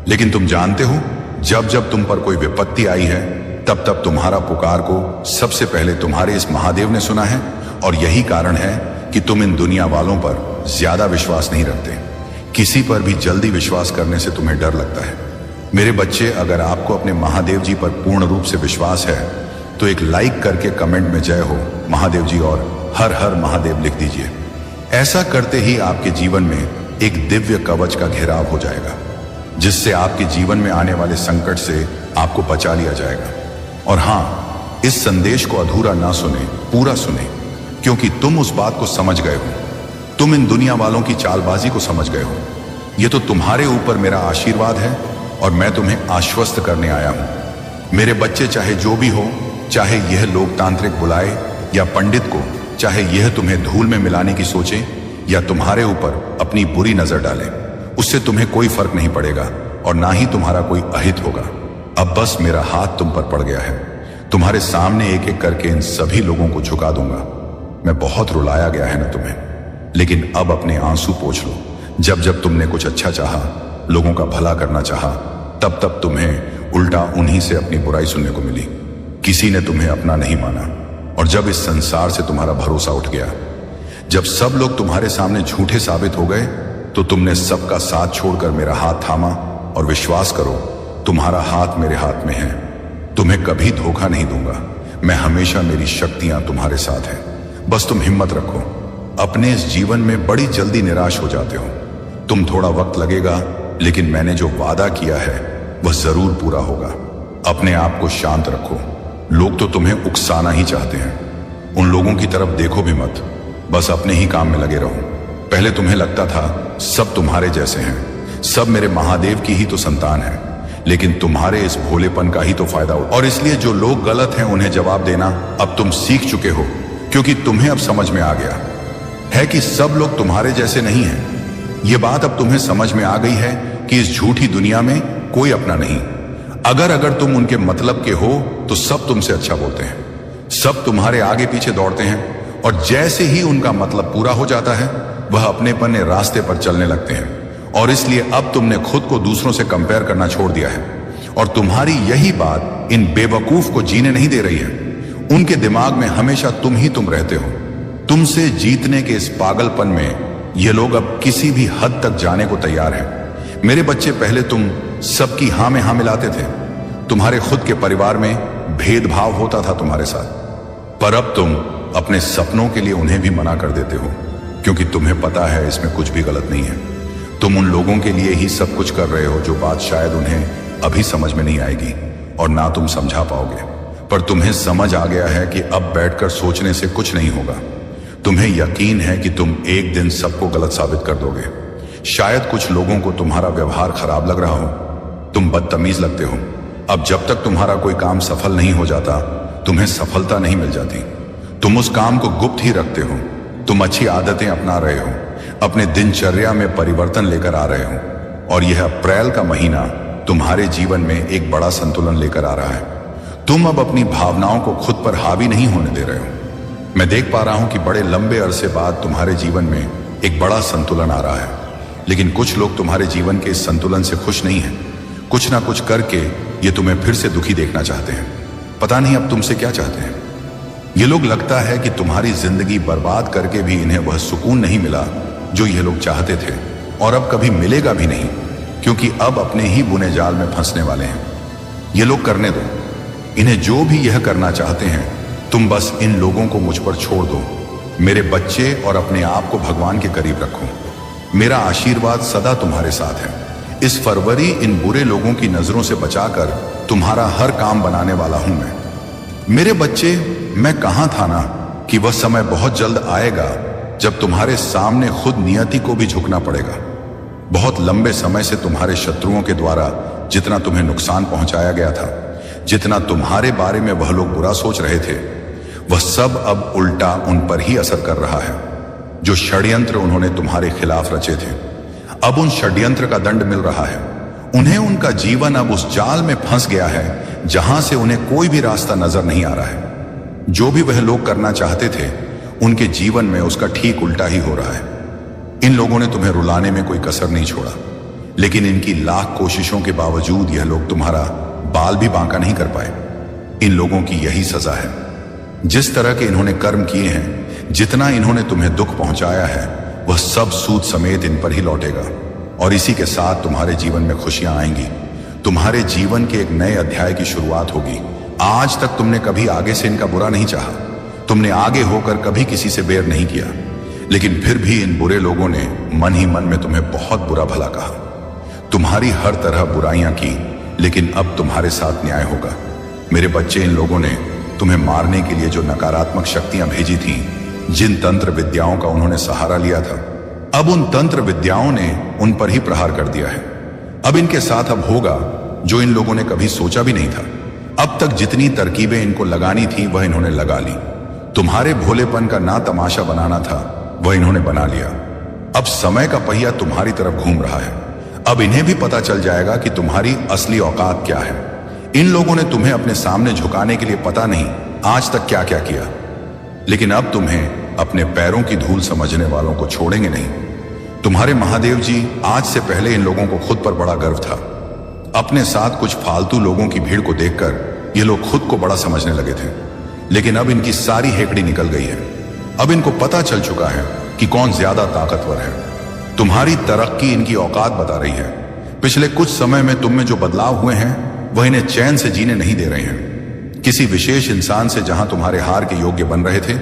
लेकिन तुम जानते हो, जब जब तुम पर कोई विपत्ति आई है, तब तब तुम्हारा पुकार को सबसे पहले तुम्हारे इस महादेव ने सुना है। और यही कारण है कि तुम इन दुनिया वालों पर ज्यादा विश्वास नहीं रखते। किसी पर भी जल्दी विश्वास करने से तुम्हें डर लगता है। मेरे बच्चे, अगर आपको अपने महादेव जी पर पूर्ण रूप से विश्वास है, तो एक लाइक करके कमेंट में जय हो महादेव जी और हर हर महादेव लिख दीजिए। ऐसा करते ही आपके जीवन में एक दिव्य कवच का घेराव हो जाएगा, जिससे आपके जीवन में आने वाले संकट से आपको बचा लिया जाएगा। और हां, इस संदेश को अधूरा ना सुने, पूरा सुने, क्योंकि तुम उस बात को समझ गए हो। तुम इन दुनिया वालों की चालबाजी को समझ गए हो। यह तो तुम्हारे ऊपर मेरा आशीर्वाद है, और मैं तुम्हें आश्वस्त करने आया हूं। मेरे बच्चे, चाहे जो भी हो, चाहे यह लोकतांत्रिक बुलाए या पंडित को, चाहे यह तुम्हें धूल में मिलाने की सोचे या तुम्हारे ऊपर अपनी बुरी नजर डाले, उससे तुम्हें कोई फर्क नहीं पड़ेगा और ना ही तुम्हारा कोई अहित होगा। अब बस मेरा हाथ तुम पर पड़ गया है। तुम्हारे सामने एक एक करके इन सभी लोगों को झुका दूंगा। मैं बहुत रुलाया गया है ना तुम्हें, लेकिन अब अपने आंसू पोंछ लो। जब जब तुमने कुछ अच्छा चाहा, लोगों का भला करना चाहा, तब तब तुम्हें उल्टा उन्हीं से अपनी बुराई सुनने को मिली। किसी ने तुम्हें अपना नहीं माना, और जब इस संसार से तुम्हारा भरोसा उठ गया, जब सब लोग तुम्हारे सामने झूठे साबित हो गए, तो तुमने सबका साथ छोड़कर मेरा हाथ थामा। और विश्वास करो, तुम्हारा हाथ मेरे हाथ में है। तुम्हें कभी धोखा नहीं दूंगा। मैं हमेशा, मेरी शक्तियां तुम्हारे साथ हैं। बस तुम हिम्मत रखो। अपने इस जीवन में बड़ी जल्दी निराश हो जाते हो। तुम थोड़ा वक्त लगेगा, लेकिन मैंने जो वादा किया है वह जरूर पूरा होगा। अपने आप को शांत रखो। लोग तो तुम्हें उकसाना ही चाहते हैं। उन लोगों की तरफ देखो भी मत, बस अपने ही काम में लगे रहो। पहले तुम्हें लगता था सब तुम्हारे जैसे हैं, सब मेरे महादेव की ही तो संतान है, लेकिन तुम्हारे इस भोलेपन का ही तो फायदा हो। और इसलिए जो लोग गलत हैं उन्हें जवाब देना अब तुम सीख चुके हो, क्योंकि तुम्हें अब समझ में आ गया है कि सब लोग तुम्हारे जैसे नहीं हैं। यह बात अब तुम्हें समझ में आ गई है कि इस झूठी दुनिया में कोई अपना नहीं। अगर तुम उनके मतलब के हो, तो सब तुमसे अच्छा बोलते हैं, सब तुम्हारे आगे पीछे दौड़ते हैं, और जैसे ही उनका मतलब पूरा हो जाता है, वह अपनेपन रास्ते पर चलने लगते हैं। और इसलिए अब तुमने खुद को दूसरों से कंपेयर करना छोड़ दिया है, और तुम्हारी यही बात इन बेवकूफ को जीने नहीं दे रही है। उनके दिमाग में हमेशा तुम ही तुम रहते हो। तुमसे जीतने के इस पागलपन में ये लोग अब किसी भी हद तक जाने को तैयार हैं। मेरे बच्चे, पहले तुम सबकी हां में हां मिलाते थे। तुम्हारे खुद के परिवार में भेदभाव होता था तुम्हारे साथ, पर अब तुम अपने सपनों के लिए उन्हें भी मना कर देते हो, क्योंकि तुम्हें पता है इसमें कुछ भी गलत नहीं है। तुम उन लोगों के लिए ही सब कुछ कर रहे हो जो बात शायद उन्हें अभी समझ में नहीं आएगी और ना तुम समझा पाओगे, पर तुम्हें समझ आ गया है कि अब बैठकर सोचने से कुछ नहीं होगा। तुम्हें यकीन है कि तुम एक दिन सबको गलत साबित कर दोगे। शायद कुछ लोगों को तुम्हारा व्यवहार खराब लग रहा हो, तुम बदतमीज लगते हो। अब जब तक तुम्हारा कोई काम सफल नहीं हो जाता, तुम्हें सफलता नहीं मिल जाती। तुम उस काम को गुप्त ही रखते हो। तुम अच्छी आदतें अपना रहे हो, अपने दिनचर्या में परिवर्तन लेकर आ रहे हो, और यह अप्रैल का महीना तुम्हारे जीवन में एक बड़ा संतुलन लेकर आ रहा है। तुम अब अपनी भावनाओं को खुद पर हावी नहीं होने दे रहे हो। मैं देख पा रहा हूं कि बड़े लंबे अरसे बाद तुम्हारे जीवन में एक बड़ा संतुलन आ रहा है। लेकिन कुछ लोग तुम्हारे जीवन के इस संतुलन से खुश नहीं हैं। कुछ ना कुछ करके ये तुम्हें फिर से दुखी देखना चाहते हैं। पता नहीं अब तुमसे क्या चाहते हैं। ये लोग लगता है कि तुम्हारी जिंदगी बर्बाद करके भी इन्हें वह सुकून नहीं मिला जो ये लोग चाहते थे, और अब कभी मिलेगा भी नहीं, क्योंकि अब अपने ही बुने जाल में फंसने वाले हैं। ये लोग करने दो। इन्हें जो भी यह करना चाहते हैं, तुम बस इन लोगों को मुझ पर छोड़ दो। मेरे बच्चे, और अपने आप को भगवान के करीब रखो। मेरा आशीर्वाद सदा तुम्हारे साथ है। इस फरवरी इन बुरे लोगों की नजरों से बचाकर तुम्हारा हर काम बनाने वाला हूं मैं। मेरे बच्चे, मैं कहां था ना कि वह समय बहुत जल्द आएगा जब तुम्हारे सामने खुद नियति को भी झुकना पड़ेगा। बहुत लंबे समय से तुम्हारे शत्रुओं के द्वारा जितना तुम्हें नुकसान पहुंचाया गया था, जितना तुम्हारे बारे में वह लोग बुरा सोच रहे थे, वह सब अब उल्टा उन पर ही असर कर रहा है। जो षड्यंत्र उन्होंने तुम्हारे खिलाफ रचे थे, अब उन षड्यंत्र का दंड मिल रहा है। उन्हें उनका जीवन अब उस जाल में फंस गया है जहां से उन्हें कोई भी रास्ता नजर नहीं आ रहा है। जो भी वह लोग करना चाहते थे, उनके जीवन में उसका ठीक उल्टा ही हो रहा है। इन लोगों ने तुम्हें रुलाने में कोई कसर नहीं छोड़ा, लेकिन इनकी लाख कोशिशों के बावजूद यह लोग तुम्हारा बाल भी बांका नहीं कर पाए। इन लोगों की यही सजा है। जिस तरह के इन्होंने कर्म किए हैं, जितना इन्होंने तुम्हें दुख पहुंचाया है, वह सब सूद समेत इन पर ही लौटेगा, और इसी के साथ तुम्हारे जीवन में खुशियां आएंगी। तुम्हारे जीवन के एक नए अध्याय की शुरुआत होगी। आज तक तुमने कभी आगे से इनका बुरा नहीं चाहा। तुमने आगे होकर कभी किसी से बैर नहीं किया, लेकिन फिर भी इन बुरे लोगों ने मन ही मन में तुम्हें बहुत बुरा भला कहा। तुम्हारी हर तरह बुराइयां की, लेकिन अब तुम्हारे साथ न्याय होगा। मेरे बच्चे, इन लोगों ने तुम्हें मारने के लिए जो नकारात्मक शक्तियां भेजी थीं, जिन तंत्र विद्याओं का उन्होंने सहारा लिया था, अब उन तंत्र विद्याओं ने उन पर ही प्रहार कर दिया है। अब इनके साथ अब होगा जो इन लोगों ने कभी सोचा भी नहीं था। अब तक जितनी तरकीबें इनको लगानी थी, वह इन्होंने लगा ली। तुम्हारे भोलेपन का ना तमाशा बनाना था, वह इन्होंने बना लिया। अब समय का पहिया तुम्हारी तरफ घूम रहा है। अब इन्हें भी पता चल जाएगा कि तुम्हारी असली औकात क्या है। इन लोगों ने तुम्हें अपने सामने झुकाने के लिए पता नहीं आज तक क्या क्या किया, लेकिन अब तुम्हें अपने पैरों की धूल समझने वालों को छोड़ेंगे नहीं। तुम्हारे महादेव जी, आज से पहले इन लोगों को खुद पर बड़ा गर्व था। अपने साथ कुछ फालतू लोगों की भीड़ को देखकर ये लोग खुद को बड़ा समझने लगे थे, लेकिन अब इनकी सारी हेकड़ी निकल गई है। अब इनको पता चल चुका है कि कौन ज्यादा ताकतवर है। तुम्हारी तरक्की इनकी औकात बता रही है। पिछले कुछ समय में तुम में जो बदलाव हुए हैं, वह इन्हें चैन से जीने नहीं दे रहे हैं। किसी विशेष इंसान से जहां तुम्हारे हार के योग्य बन रहे थे,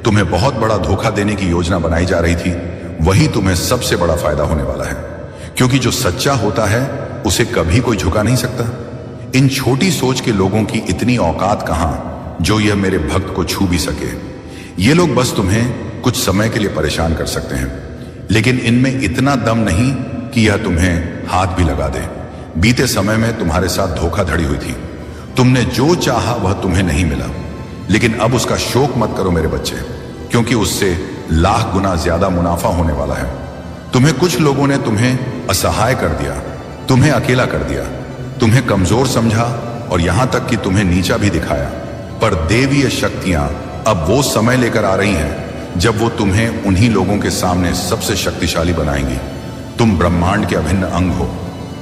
तुम्हें बहुत बड़ा धोखा देने की योजना बनाई जा रही थी, वही तुम्हें सबसे बड़ा फायदा होने वाला है। क्योंकि जो सच्चा होता है, उसे कभी कोई झुका नहीं सकता। इन छोटी सोच के लोगों की इतनी औकात कहां जो यह मेरे भक्त को छू भी सके। ये लोग बस तुम्हें कुछ समय के लिए परेशान कर सकते हैं, लेकिन इनमें इतना दम नहीं कि यह तुम्हें हाथ भी लगा दे। बीते समय में तुम्हारे साथ धोखाधड़ी हुई थी। तुमने जो चाहा वह तुम्हें नहीं मिला, लेकिन अब उसका शोक मत करो मेरे बच्चे, क्योंकि उससे लाख गुना ज्यादा मुनाफा होने वाला है। तुम्हें कुछ लोगों ने तुम्हें असहाय कर दिया, तुम्हें अकेला कर दिया, तुम्हें कमजोर समझा और यहां तक कि तुम्हें नीचा भी दिखाया। पर देवीय शक्तियां अब वो समय लेकर आ रही हैं जब वो तुम्हें उन्हीं लोगों के सामने सबसे शक्तिशाली बनाएंगी। तुम ब्रह्मांड के अभिन्न अंग हो।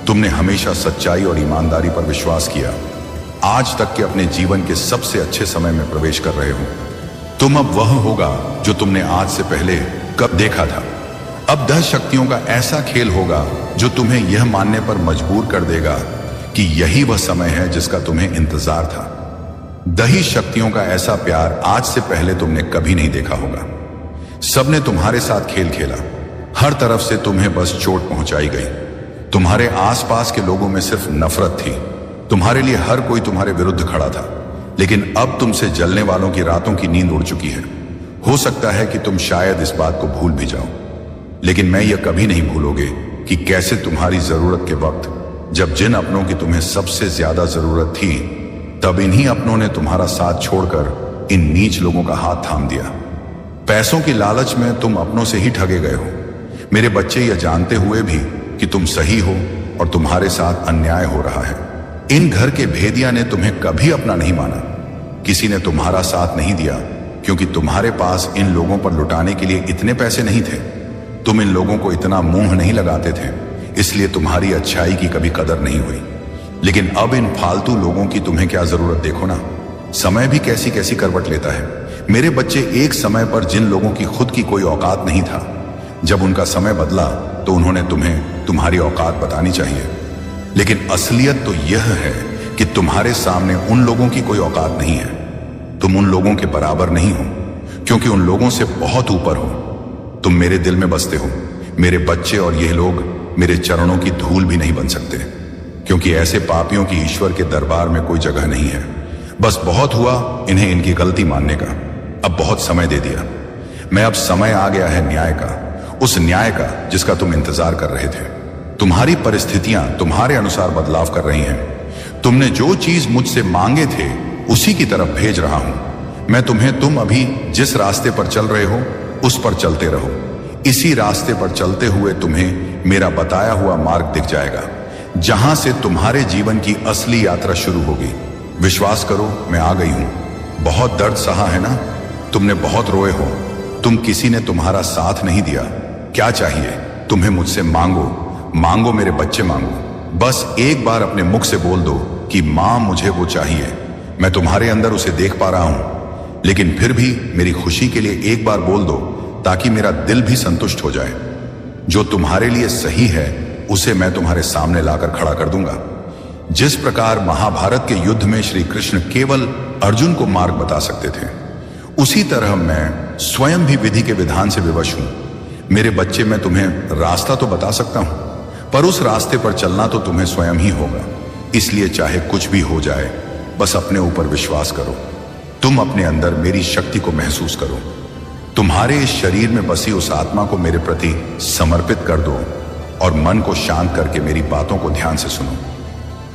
तुमने हमेशा सच्चाई और ईमानदारी पर विश्वास किया। आज तक के अपने जीवन के सबसे अच्छे समय में प्रवेश कर रहे हो। तुम अब वह होगा जो तुमने आज से पहले कब देखा था। अब 10 शक्तियों का ऐसा खेल होगा जो तुम्हें यह मानने पर मजबूर कर देगा कि यही वह समय है जिसका तुम्हें इंतजार था। दही शक्तियों का ऐसा प्यार आज से पहले तुमने कभी नहीं देखा होगा। सबने तुम्हारे साथ खेल खेला, हर तरफ से तुम्हें बस चोट पहुंचाई गई। तुम्हारे आसपास के लोगों में सिर्फ नफरत थी। तुम्हारे लिए हर कोई तुम्हारे विरुद्ध खड़ा था, लेकिन अब तुमसे जलने वालों की रातों की नींद उड़ चुकी है। हो सकता है कि तुम शायद इस बात को भूल भी जाओ, लेकिन मैं यह कभी नहीं भूलोगे कि कैसे तुम्हारी जरूरत के वक्त, जब जिन अपनों की तुम्हें सबसे ज्यादा जरूरत थी, तब इन्हीं अपनों ने तुम्हारा साथ छोड़कर इन नीच लोगों का हाथ थाम दिया। पैसों की लालच में तुम अपनों से ही ठगे गए हो। मेरे बच्चे, यह जानते हुए भी कि तुम सही हो और तुम्हारे साथ अन्याय हो रहा है। इन घर के भेदिया ने तुम्हें कभी अपना नहीं माना। किसी ने तुम्हारा साथ नहीं दिया, क्योंकि तुम्हारे पास इन लोगों पर लुटाने के लिए इतने पैसे नहीं थे। तुम इन लोगों को इतना मुंह नहीं लगाते थे, इसलिए तुम्हारी अच्छाई की कभी कदर नहीं हुई। लेकिन अब इन फालतू लोगों की तुम्हें क्या जरूरत, देखो ना समय भी कैसी कैसी करवट लेता है। मेरे बच्चे, एक समय पर जिन लोगों की खुद की कोई औकात नहीं था, जब उनका समय बदला तो उन्होंने तुम्हें तुम्हारी औकात बतानी चाहिए। लेकिन असलियत तो यह है कि तुम्हारे सामने उन लोगों की कोई औकात नहीं है। तुम उन लोगों के बराबर नहीं हो, क्योंकि उन लोगों से बहुत ऊपर हो। तुम मेरे दिल में बसते हो मेरे बच्चे, और यह लोग मेरे चरणों की धूल भी नहीं बन सकते, क्योंकि ऐसे पापियों की ईश्वर के दरबार में कोई जगह नहीं है। बस बहुत हुआ इन्हें इनकी गलती मानने का, अब बहुत समय दे दिया। मैं अब समय आ गया है न्याय का, उस न्याय का जिसका तुम इंतजार कर रहे थे। तुम्हारी परिस्थितियां तुम्हारे अनुसार बदलाव कर रही हैं। तुमने जो चीज मुझसे मांगे थे उसी की तरफ भेज रहा हूं मैं तुम्हें। तुम अभी जिस रास्ते पर चल रहे हो उस पर चलते रहो। इसी रास्ते पर चलते हुए तुम्हें मेरा बताया हुआ मार्ग दिख जाएगा, जहां से तुम्हारे जीवन की असली यात्रा शुरू होगी। विश्वास करो, मैं आ गई हूं। बहुत दर्द सहा है ना, तुमने बहुत रोए हो, तुम किसी ने तुम्हारा साथ नहीं दिया। क्या चाहिए तुम्हें मुझसे? मांगो मेरे बच्चे, मांगो। बस एक बार अपने मुख से बोल दो कि मां मुझे वो चाहिए। मैं तुम्हारे अंदर उसे देख पा रहा हूं, लेकिन फिर भी मेरी खुशी के लिए एक बार बोल दो, ताकि मेरा दिल भी संतुष्ट हो जाए। जो तुम्हारे लिए सही है उसे मैं तुम्हारे सामने लाकर खड़ा कर दूंगा। जिस प्रकार महाभारत के युद्ध में श्री कृष्ण केवल अर्जुन को मार्ग बता सकते थे, उसी तरह मैं स्वयं भी विधि के विधान से विवश हूं। मेरे बच्चे, मैं तुम्हें रास्ता तो बता सकता हूं, पर उस रास्ते पर चलना तो तुम्हें स्वयं ही होगा। इसलिए चाहे कुछ भी हो जाए, बस अपने ऊपर विश्वास करो। तुम अपने अंदर मेरी शक्ति को महसूस करो। तुम्हारे इस शरीर में बसी उस आत्मा को मेरे प्रति समर्पित कर दो और मन को शांत करके मेरी बातों को ध्यान से सुनो।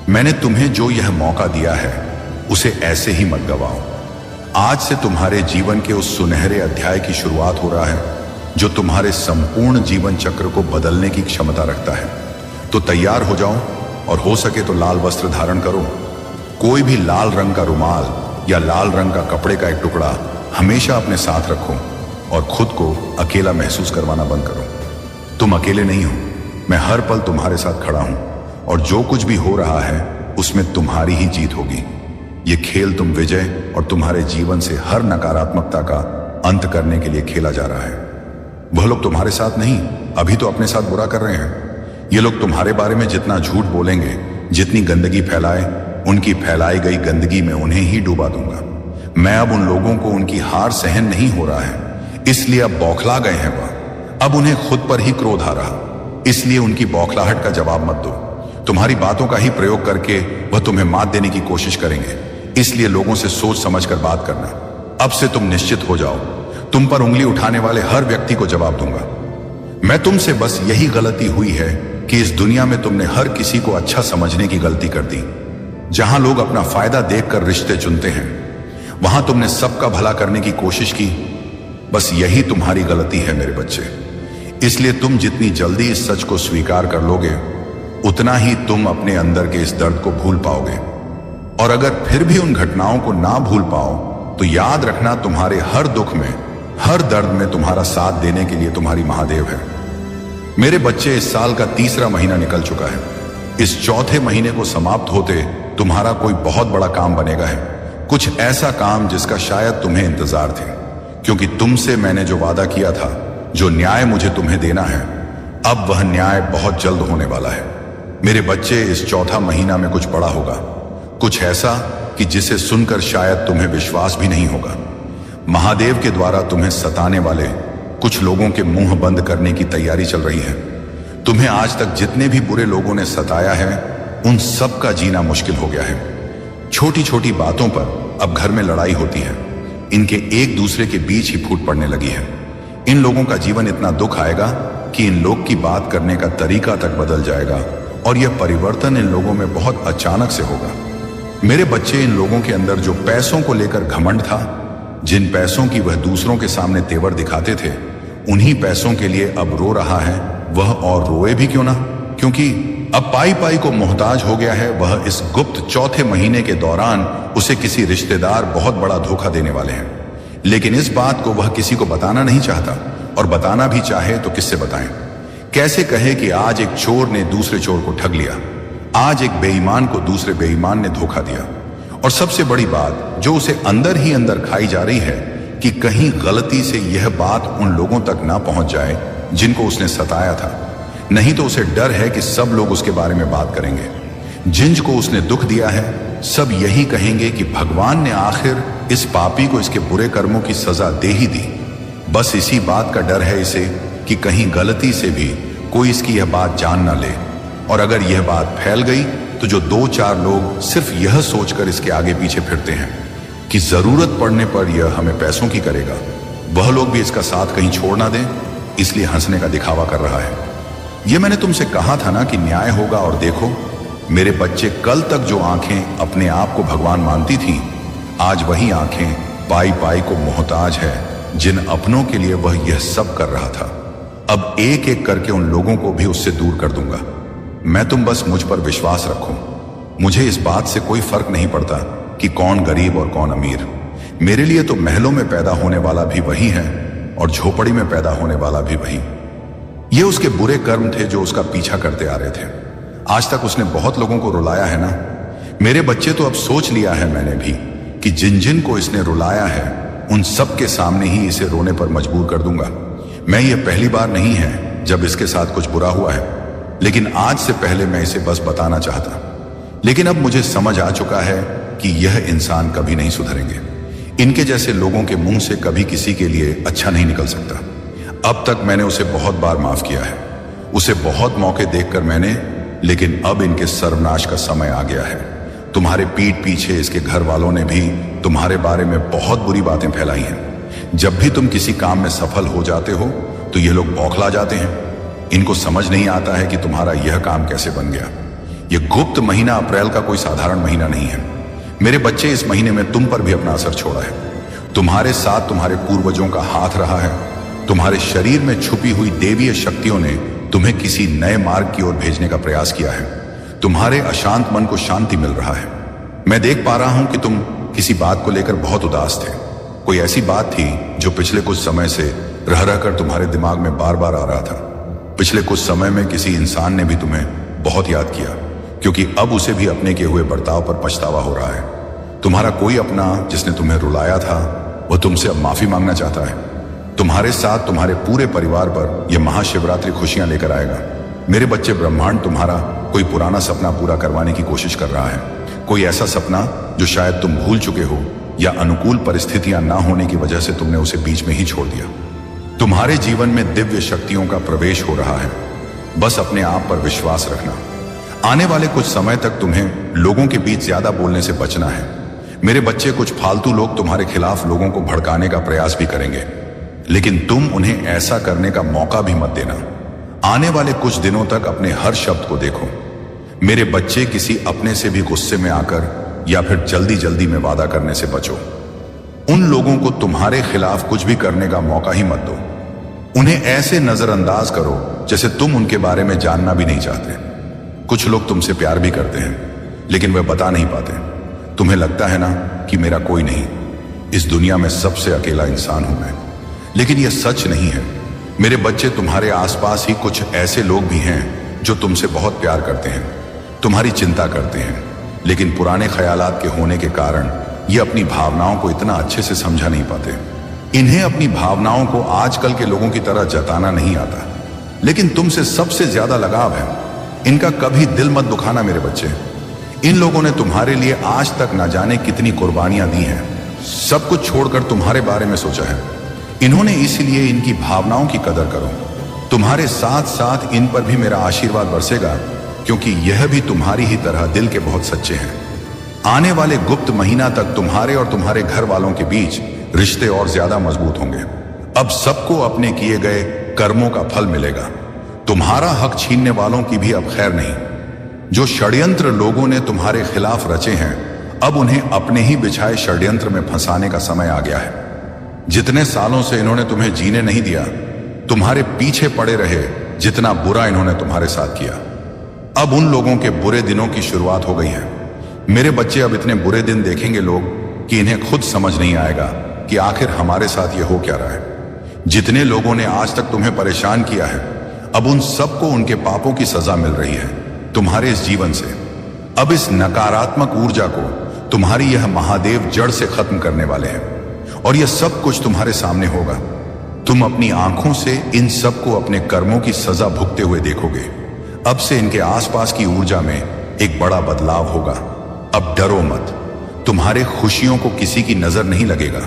मैंने तुम्हें जो यह मौका दिया है उसे ऐसे ही मत गवाओ। आज से तुम्हारे जीवन के उस सुनहरे अध्याय की शुरुआत हो रहा है, जो तुम्हारे संपूर्ण जीवन चक्र को बदलने की क्षमता रखता है। तो तैयार हो जाओ, और हो सके तो लाल वस्त्र धारण करो। कोई भी लाल रंग का रुमाल या लाल रंग का कपड़े का एक टुकड़ा हमेशा अपने साथ रखो, और खुद को अकेला महसूस करवाना बंद करो। तुम अकेले नहीं हो, मैं हर पल तुम्हारे साथ खड़ा हूं, और जो कुछ भी हो रहा है उसमें तुम्हारी ही जीत होगी। ये खेल तुम विजय और तुम्हारे जीवन से हर नकारात्मकता का अंत करने के लिए खेला जा रहा है। वह लोग तुम्हारे साथ नहीं, अभी तो अपने साथ बुरा कर रहे हैं। ये लोग तुम्हारे बारे में जितना झूठ बोलेंगे, जितनी गंदगी फैलाए, उनकी फैलाई गई गंदगी में उन्हें ही डुबा दूंगा। मैं अब उन लोगों को उनकी हार सहन नहीं हो रहा है, इसलिए अब बौखला गए हैं वह। अब उन्हें खुद पर ही क्रोध आ रहा, इसलिए उनकी बौखलाहट का जवाब मत दो। तुम्हारी बातों का ही प्रयोग करके वह तुम्हें मात देने की कोशिश करेंगे, इसलिए लोगों से सोच समझकर बात करना। अब से तुम निश्चित हो जाओ, तुम पर उंगली उठाने वाले हर व्यक्ति को जवाब दूंगा। मैं तुमसे बस यही गलती हुई है कि इस दुनिया में तुमने हर किसी को अच्छा समझने की गलती कर दी। जहां लोग अपना फायदा देखकर रिश्ते चुनते हैं, वहां तुमने सबका भला करने की कोशिश की। बस यही तुम्हारी गलती है मेरे बच्चे। इसलिए तुम जितनी जल्दी इस सच को स्वीकार कर लोगे, उतना ही तुम अपने अंदर के इस दर्द को भूल पाओगे। और अगर फिर भी उन घटनाओं को ना भूल पाओ, तो याद रखना, तुम्हारे हर दुख में, हर दर्द में तुम्हारा साथ देने के लिए तुम्हारी महादेव है। मेरे बच्चे, इस साल का तीसरा महीना निकल चुका है। इस चौथे महीने को समाप्त होते तुम्हारा कोई बहुत बड़ा काम बनेगा है, कुछ ऐसा काम जिसका शायद तुम्हें इंतजार थे, क्योंकि तुमसे मैंने जो वादा किया था, जो न्याय मुझे तुम्हें देना है, अब वह न्याय बहुत जल्द होने वाला है। मेरे बच्चे, इस चौथा महीना में कुछ बड़ा होगा, कुछ ऐसा कि जिसे सुनकर शायद तुम्हें विश्वास भी नहीं होगा। महादेव के द्वारा तुम्हें सताने वाले कुछ लोगों के मुंह बंद करने की तैयारी चल रही है। तुम्हें आज तक जितने भी बुरे लोगों ने सताया है, उन सब का जीना मुश्किल हो गया है। छोटी छोटी बातों पर अब घर में लड़ाई होती है, इनके एक दूसरे के बीच ही फूट पड़ने लगी है। इन लोगों का जीवन इतना दुख आएगा कि इन लोग की बात करने का तरीका तक बदल जाएगा, और यह परिवर्तन इन लोगों में बहुत अचानक से होगा। मेरे बच्चे, इन लोगों के अंदर जो पैसों को लेकर घमंड था, जिन पैसों की वह दूसरों के सामने तेवर दिखाते थे, उन्हीं पैसों के लिए अब रो रहा है वह। और रोए भी क्यों ना, क्योंकि अब पाई पाई को मोहताज हो गया है। वह इस गुप्त चौथे महीने के दौरान उसे किसी रिश्तेदार बहुत बड़ा धोखा देने वाले हैं, लेकिन इस बात को वह किसी को बताना नहीं चाहता। और बताना भी चाहे तो किससे बताएं? कैसे कहे कि आज एक चोर ने दूसरे चोर को ठग लिया, आज एक बेईमान को दूसरे बेईमान ने धोखा दिया। और सबसे बड़ी बात जो उसे अंदर ही अंदर खाई जा रही है कि कहीं गलती से यह बात उन लोगों तक ना पहुंच जाए जिनको उसने सताया था। नहीं तो उसे डर है कि सब लोग उसके बारे में बात करेंगे। जिनको उसने दुख दिया है सब यही कहेंगे कि भगवान ने आखिर इस पापी को इसके बुरे कर्मों की सजा दे ही दी। बस इसी बात का डर है इसे कि कहीं गलती से भी कोई इसकी यह बात जान ना ले, और अगर यह बात फैल गई तो जो 2-4 लोग सिर्फ यह सोचकर इसके आगे पीछे फिरते हैं कि जरूरत पड़ने पर यह हमें पैसों की करेगा, वह लोग भी इसका साथ कहीं छोड़ ना दें, इसलिए हंसने का दिखावा कर रहा है। यह मैंने तुमसे कहा था ना कि न्याय होगा। और देखो, मेरे बच्चे कल तक जो आंखें अपने आप को भगवान मानती थीं, आज वही आंखें पाई पाई को मोहताज है जिन अपनों के लिए वह यह सब कर रहा था। अब एक एक करके उन लोगों को भी उससे दूर कर दूंगा। मैं तुम बस मुझ पर विश्वास रखो। मुझे इस बात से कोई फर्क नहीं पड़ता कि कौन गरीब और कौन अमीर। मेरे लिए तो महलों में पैदा होने वाला भी वही है और झोपड़ी में पैदा होने वाला भी वही। ये उसके बुरे कर्म थे जो उसका पीछा करते आ रहे थे। आज तक उसने बहुत लोगों को रुलाया है ना। मेरे बच्चे, तो अब सोच लिया है मैंने भी कि जिन जिन को इसने रुलाया है उन सब के सामने ही इसे रोने पर मजबूर कर दूंगा। मैं ये पहली बार नहीं है जब इसके साथ कुछ बुरा हुआ है, लेकिन आज से पहले मैं इसे बस बताना चाहता। लेकिन अब मुझे समझ आ चुका है कि यह इंसान कभी नहीं सुधरेंगे। इनके जैसे लोगों के मुंह से कभी किसी के लिए अच्छा नहीं निकल सकता। अब तक मैंने उसे बहुत बार माफ किया है, उसे बहुत मौके देखकर मैंने, लेकिन अब इनके सर्वनाश का समय आ गया है। तुम्हारे पीठ पीछे इसके घर वालों ने भी तुम्हारे बारे में बहुत बुरी बातें फैलाई हैं। जब भी तुम किसी काम में सफल हो जाते हो तो ये लोग बौखला जाते हैं। इनको समझ नहीं आता है कि तुम्हारा यह काम कैसे बन गया। यह गुप्त महीना अप्रैल का कोई साधारण महीना नहीं है। मेरे बच्चे, इस महीने में तुम पर भी अपना असर छोड़ा है। तुम्हारे साथ तुम्हारे पूर्वजों का हाथ रहा है। तुम्हारे शरीर में छुपी हुई देवीय शक्तियों ने तुम्हें किसी नए मार्ग की ओर भेजने का प्रयास किया है। तुम्हारे अशांत मन को शांति मिल रहा है। मैं देख पा रहा हूं कि तुम किसी बात को लेकर बहुत उदास थे। कोई ऐसी बात थी जो पिछले कुछ समय से रह रहकर तुम्हारे दिमाग में बार बार आ रहा था। पिछले कुछ समय में किसी इंसान ने भी तुम्हें बहुत याद किया, क्योंकि अब उसे भी अपने किए हुए बर्ताव पर पछतावा हो रहा है। तुम्हारा कोई अपना जिसने तुम्हें रुलाया था वह तुमसे अब माफी मांगना चाहता है। तुम्हारे साथ तुम्हारे पूरे परिवार पर यह महाशिवरात्रि खुशियां लेकर आएगा। मेरे बच्चे, ब्रह्मांड तुम्हारा कोई पुराना सपना पूरा करवाने की कोशिश कर रहा है। कोई ऐसा सपना जो शायद तुम भूल चुके हो, या अनुकूल परिस्थितियां ना होने की वजह से तुमने उसे बीच में ही छोड़ दिया। तुम्हारे जीवन में दिव्य शक्तियों का प्रवेश हो रहा है। बस अपने आप पर विश्वास रखना। आने वाले कुछ समय तक तुम्हें लोगों के बीच ज्यादा बोलने से बचना है। मेरे बच्चे, कुछ फालतू लोग तुम्हारे खिलाफ लोगों को भड़काने का प्रयास भी करेंगे, लेकिन तुम उन्हें ऐसा करने का मौका भी मत देना। आने वाले कुछ दिनों तक अपने हर शब्द को देखो। मेरे बच्चे, किसी अपने से भी गुस्से में आकर या फिर जल्दी जल्दी में वादा करने से बचो। उन लोगों को तुम्हारे खिलाफ कुछ भी करने का मौका ही मत दो। उन्हें ऐसे नजरअंदाज करो जैसे तुम उनके बारे में जानना भी नहीं चाहते। कुछ लोग तुमसे प्यार भी करते हैं, लेकिन वे बता नहीं पाते। तुम्हें लगता है ना कि मेरा कोई नहीं, इस दुनिया में सबसे अकेला इंसान हूं मैं, लेकिन यह सच नहीं है। मेरे बच्चे, तुम्हारे आसपास ही कुछ ऐसे लोग भी हैं जो तुमसे बहुत प्यार करते हैं, तुम्हारी चिंता करते हैं, लेकिन पुराने ख्यालात के होने के कारण ये अपनी भावनाओं को इतना अच्छे से समझा नहीं पाते। इन्हें अपनी भावनाओं को आजकल के लोगों की तरह जताना नहीं आता, लेकिन तुमसे सबसे ज्यादा लगाव है। इनका कभी दिल मत दुखाना मेरे बच्चे। इन लोगों ने तुम्हारे लिए आज तक ना जाने कितनी कुर्बानियां दी हैं। सब कुछ छोड़कर तुम्हारे बारे में सोचा है इन्होंने, इसलिए इनकी भावनाओं की कदर करो। तुम्हारे साथ साथ इन पर भी मेरा आशीर्वाद बरसेगा, क्योंकि यह भी तुम्हारी ही तरह दिल के बहुत सच्चे हैं। आने वाले गुप्त महीना तक तुम्हारे और तुम्हारे घर वालों के बीच रिश्ते और ज्यादा मजबूत होंगे। अब सबको अपने किए गए कर्मों का फल मिलेगा। तुम्हारा हक छीनने वालों की भी अब खैर नहीं। जो षड्यंत्र लोगों ने तुम्हारे खिलाफ रचे हैं, अब उन्हें अपने ही बिछाए षड्यंत्र में फंसाने का समय आ गया है। जितने सालों से इन्होंने तुम्हें जीने नहीं दिया, तुम्हारे पीछे पड़े रहे, जितना बुरा इन्होंने तुम्हारे साथ किया, अब उन लोगों के बुरे दिनों की शुरुआत हो गई है। मेरे बच्चे, अब इतने बुरे दिन देखेंगे लोग कि इन्हें खुद समझ नहीं आएगा कि आखिर हमारे साथ ये हो क्या रहा है। जितने लोगों ने आज तक तुम्हें परेशान किया है, अब उन सबको उनके पापों की सजा मिल रही है तुम्हारे इस जीवन से। अब इस नकारात्मक ऊर्जा को तुम्हारी यह महादेव जड़ से खत्म करने वाले हैं और यह सब कुछ तुम्हारे सामने होगा। तुम अपनी आंखों से इन सबको अपने कर्मों की सजा भुगते हुए देखोगे। अब से इनके आसपास की ऊर्जा में एक बड़ा बदलाव होगा। अब डरो मत, तुम्हारे खुशियों को किसी की नजर नहीं लगेगा।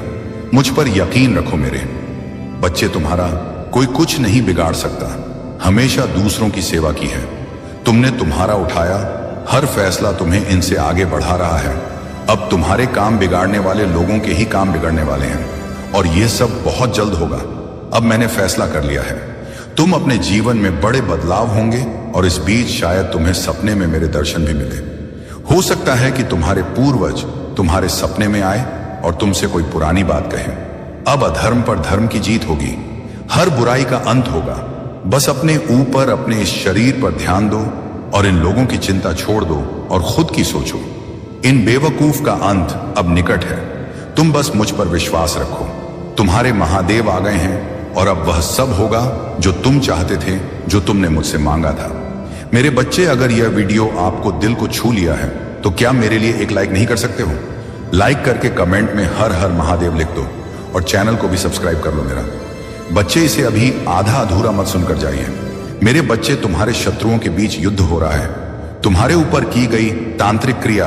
मुझ पर यकीन रखो मेरे बच्चे, तुम्हारा कोई कुछ नहीं बिगाड़ सकता। हमेशा दूसरों की सेवा की है तुमने, तुम्हारा उठाया हर फैसला तुम्हें इनसे आगे बढ़ा रहा है। अब तुम्हारे काम बिगाड़ने वाले लोगों के ही काम बिगड़ने वाले हैं और यह सब बहुत जल्द होगा। अब मैंने फैसला कर लिया है, तुम अपने जीवन में बड़े बदलाव होंगे और इस बीच शायद तुम्हें सपने में मेरे दर्शन भी मिले। हो सकता है कि तुम्हारे पूर्वज तुम्हारे सपने में आए और तुमसे कोई पुरानी बात कहे। अब अधर्म पर धर्म की जीत होगी, हर बुराई का अंत होगा। बस अपने ऊपर, अपने इस शरीर पर ध्यान दो और इन लोगों की चिंता छोड़ दो और खुद की सोचो। इन बेवकूफ का अंत अब निकट है। तुम बस मुझ पर विश्वास रखो। तुम्हारे महादेव आ गए हैं और अब वह सब होगा जो तुम चाहते थे, जो तुमने मुझसे मांगा था। मेरे बच्चे, अगर यह वीडियो आपको दिल को छू लिया है तो क्या मेरे लिए एक लाइक नहीं कर सकते हो? लाइक करके कमेंट में हर हर महादेव लिख दो और चैनल को भी सब्सक्राइब कर लो मेरा। बच्चे, इसे अभी आधा अधूरा मत सुनकर जाइए। मेरे बच्चे, तुम्हारे शत्रुओं के बीच युद्ध हो रहा है। तुम्हारे ऊपर की गई तांत्रिक क्रिया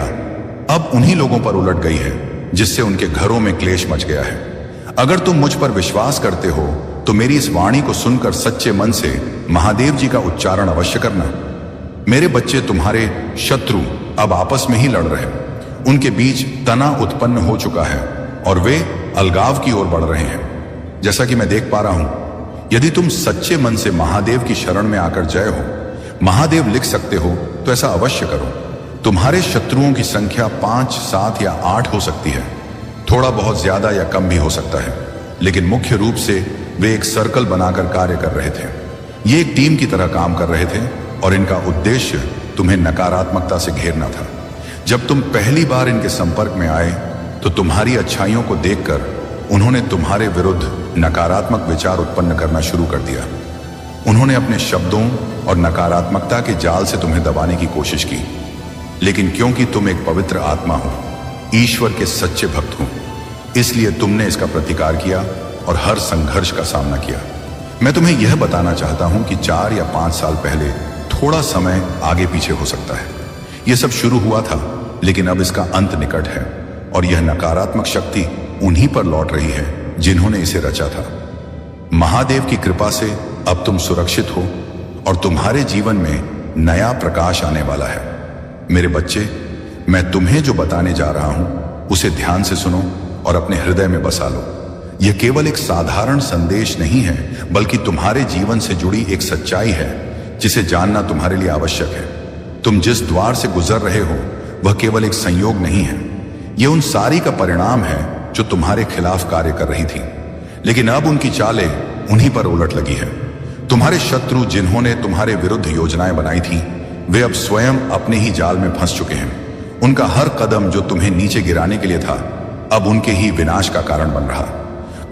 अब उन्हीं लोगों पर उलट गई है जिससे उनके घरों में क्लेश मच गया है। अगर तुम मुझ पर विश्वास करते हो तो मेरी इस वाणी को सुनकर सच्चे मन से महादेव जी का उच्चारण अवश्य करना। मेरे बच्चे, तुम्हारे शत्रु अब आपस में ही लड़ रहे हैं। उनके बीच तनाव उत्पन्न हो चुका है और वे अलगाव की ओर बढ़ रहे हैं। जैसा कि मैं देख पा रहा हूं, यदि तुम सच्चे मन से महादेव की शरण में आकर जय हो, महादेव लिख सकते हो तो ऐसा अवश्य करो। तुम्हारे शत्रुओं की संख्या 5, 7 या 8 हो सकती है। थोड़ा बहुत ज्यादा या कम भी हो सकता है, लेकिन मुख्य रूप से वे एक सर्कल बनाकर कार्य कर रहे थे। ये एक टीम की तरह काम कर रहे थे और इनका उद्देश्य तुम्हें नकारात्मकता से घेरना था। जब तुम पहली बार इनके संपर्क में आए तो तुम्हारी अच्छाइयों को देखकर उन्होंने तुम्हारे विरुद्ध नकारात्मक विचार उत्पन्न करना शुरू कर दिया। उन्होंने अपने शब्दों और नकारात्मकता के जाल से तुम्हें दबाने की कोशिश की, लेकिन क्योंकि तुम एक पवित्र आत्मा हो, ईश्वर के सच्चे भक्त हो, इसलिए तुमने इसका प्रतिकार किया और हर संघर्ष का सामना किया। मैं तुम्हें यह बताना चाहता हूं कि 4 या 5 साल पहले थोड़ा समय आगे पीछे हो सकता है। यह सब शुरू हुआ था, लेकिन अब इसका अंत निकट है और यह नकारात्मक शक्ति उन्हीं पर लौट रही है जिन्होंने इसे रचा था। महादेव की कृपा से अब तुम सुरक्षित हो और तुम्हारे जीवन में नया प्रकाश आने वाला है। मेरे बच्चे, मैं तुम्हें जो बताने जा रहा हूं उसे ध्यान से सुनो और अपने हृदय में बसा लो। यह केवल एक साधारण संदेश नहीं है, बल्कि तुम्हारे जीवन से जुड़ी एक सच्चाई है जिसे जानना तुम्हारे लिए आवश्यक है। तुम जिस द्वार से गुजर रहे हो वह केवल एक संयोग नहीं है, यह उन सारी का परिणाम है जो तुम्हारे खिलाफ कार्य कर रही थी, लेकिन अब उनकी चालें उन्हीं पर उलट लगी है। तुम्हारे शत्रु जिन्होंने तुम्हारे विरुद्ध योजनाएं बनाई थी, वे अब स्वयं अपने ही जाल में फंस चुके हैं। उनका हर कदम जो तुम्हें नीचे गिराने के लिए था, अब उनके ही विनाश का कारण बन रहा।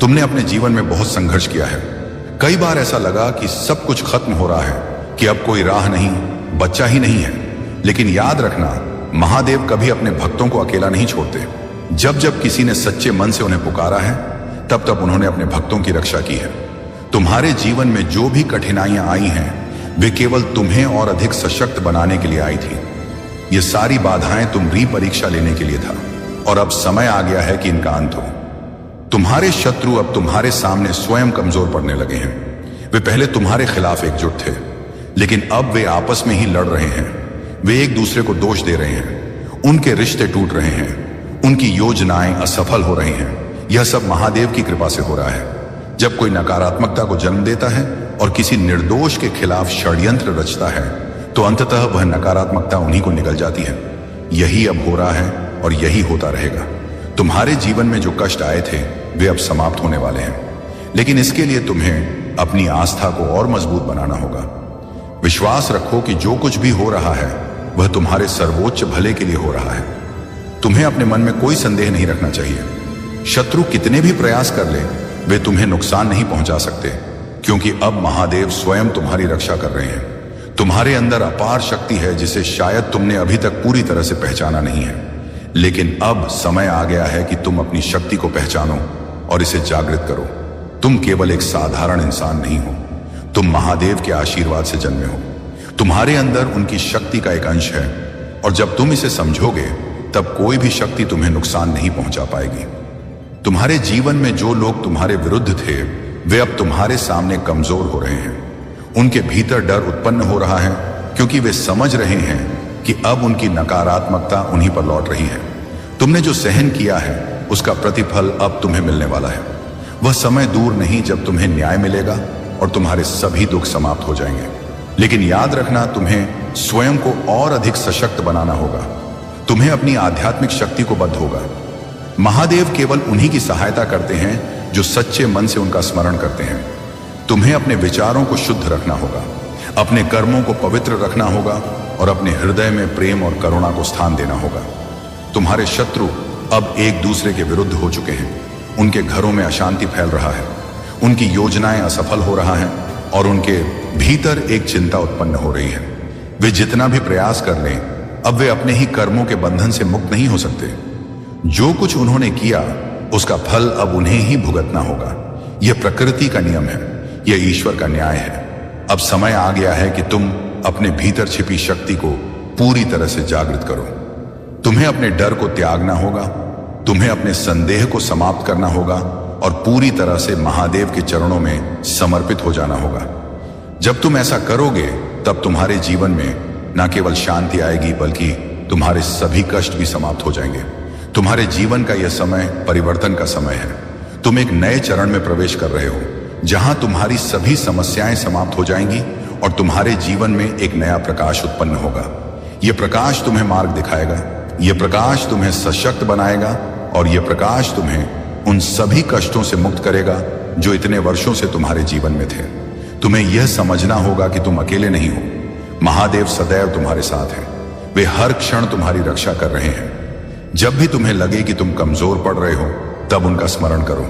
तुमने अपने जीवन में बहुत संघर्ष किया है। कई बार ऐसा लगा कि सब कुछ खत्म हो रहा है, कि अब कोई राह नहीं, बच्चा ही नहीं है। लेकिन याद रखना, महादेव कभी अपने भक्तों को अकेला नहीं छोड़ते। जब जब किसी ने सच्चे मन से उन्हें पुकारा है, तब तब उन्होंने अपने भक्तों की रक्षा की है। तुम्हारे जीवन में जो भी कठिनाइयां आई हैं, वे केवल तुम्हें और अधिक सशक्त बनाने के लिए आई थी। ये सारी बाधाएं तुम परीक्षा लेने के लिए था और अब समय आ गया है कि इनका अंत हो। तुम्हारे शत्रु अब तुम्हारे सामने स्वयं कमजोर पड़ने लगे हैं। वे पहले तुम्हारे खिलाफ एकजुट थे, लेकिन अब वे आपस में ही लड़ रहे हैं। वे एक दूसरे को दोष दे रहे हैं, उनके रिश्ते टूट रहे हैं, उनकी योजनाएं असफल हो रही हैं। यह सब महादेव की कृपा से हो रहा है। जब कोई नकारात्मकता को जन्म देता है और किसी निर्दोष के खिलाफ षड्यंत्र रचता है, तो अंततः वह नकारात्मकता उन्हीं को निगल जाती है। यही अब हो रहा है और यही होता रहेगा। तुम्हारे जीवन में जो कष्ट आए थे, वे अब समाप्त होने वाले हैं, लेकिन इसके लिए तुम्हें अपनी आस्था को और मजबूत बनाना होगा। विश्वास रखो कि जो कुछ भी हो रहा है वह तुम्हारे सर्वोच्च भले के लिए हो रहा है। तुम्हें अपने मन में कोई संदेह नहीं रखना चाहिए। शत्रु कितने भी प्रयास कर ले, वे तुम्हें नुकसान नहीं पहुंचा सकते, क्योंकि अब महादेव स्वयं तुम्हारी रक्षा कर रहे हैं। तुम्हारे अंदर अपार शक्ति है जिसे शायद तुमने अभी तक पूरी तरह से पहचाना नहीं है, लेकिन अब समय आ गया है कि तुम अपनी शक्ति को पहचानो और इसे जागृत करो। तुम केवल एक साधारण इंसान नहीं हो, तुम महादेव के आशीर्वाद से जन्मे हो। तुम्हारे अंदर उनकी शक्ति का एक अंश है, और जब तुम इसे समझोगे तब कोई भी शक्ति तुम्हें नुकसान नहीं पहुंचा पाएगी। तुम्हारे जीवन में जो लोग तुम्हारे विरुद्ध थे, वे अब तुम्हारे सामने कमजोर हो रहे हैं। उनके भीतर डर उत्पन्न हो रहा है, क्योंकि वे समझ रहे हैं कि अब उनकी नकारात्मकता उन्हीं पर लौट रही है। तुमने जो सहन किया है उसका प्रतिफल अब तुम्हें मिलने वाला है। वह समय दूर नहीं जब तुम्हें न्याय मिलेगा और तुम्हारे सभी दुख समाप्त हो जाएंगे। लेकिन याद रखना, तुम्हें स्वयं को और अधिक सशक्त बनाना होगा। तुम्हें अपनी आध्यात्मिक शक्ति को बद्ध होगा। महादेव केवल उन्हीं की सहायता करते हैं जो सच्चे मन से उनका स्मरण करते हैं। तुम्हें अपने विचारों को शुद्ध रखना होगा, अपने कर्मों को पवित्र रखना होगा और अपने हृदय में प्रेम और करुणा को स्थान देना होगा। तुम्हारे शत्रु अब एक दूसरे के विरुद्ध हो चुके हैं। उनके घरों में अशांति फैल रहा है, उनकी योजनाएं असफल हो रहा है और उनके भीतर एक चिंता उत्पन्न हो रही है। वे जितना भी प्रयास कर लें, अब वे अपने ही कर्मों के बंधन से मुक्त नहीं हो सकते। जो कुछ उन्होंने किया उसका फल अब उन्हें ही भुगतना होगा। यह प्रकृति का नियम है, यह ईश्वर का न्याय है। अब समय आ गया है कि तुम अपने भीतर छिपी शक्ति को पूरी तरह से जागृत करो। तुम्हें अपने डर को त्यागना होगा, तुम्हें अपने संदेह को समाप्त करना होगा और पूरी तरह से महादेव के चरणों में समर्पित हो जाना होगा। जब तुम ऐसा करोगे तब तुम्हारे जीवन में न केवल शांति आएगी, बल्कि तुम्हारे सभी कष्ट भी समाप्त हो जाएंगे। तुम्हारे जीवन का यह समय परिवर्तन का समय है। तुम एक नए चरण में प्रवेश कर रहे हो, जहां तुम्हारी सभी समस्याएं समाप्त हो जाएंगी और तुम्हारे जीवन में एक नया प्रकाश उत्पन्न होगा। यह प्रकाश तुम्हें मार्ग दिखाएगा, यह प्रकाश तुम्हें सशक्त बनाएगा और यह प्रकाश तुम्हें उन सभी कष्टों से मुक्त करेगा जो इतने वर्षों से तुम्हारे जीवन में थे। तुम्हें यह समझना होगा कि तुम अकेले नहीं हो। महादेव सदैव तुम्हारे साथ हैं। वे हर क्षण तुम्हारी रक्षा कर रहे हैं। जब भी तुम्हें लगे कि तुम कमजोर पड़ रहे हो, तब उनका स्मरण करो।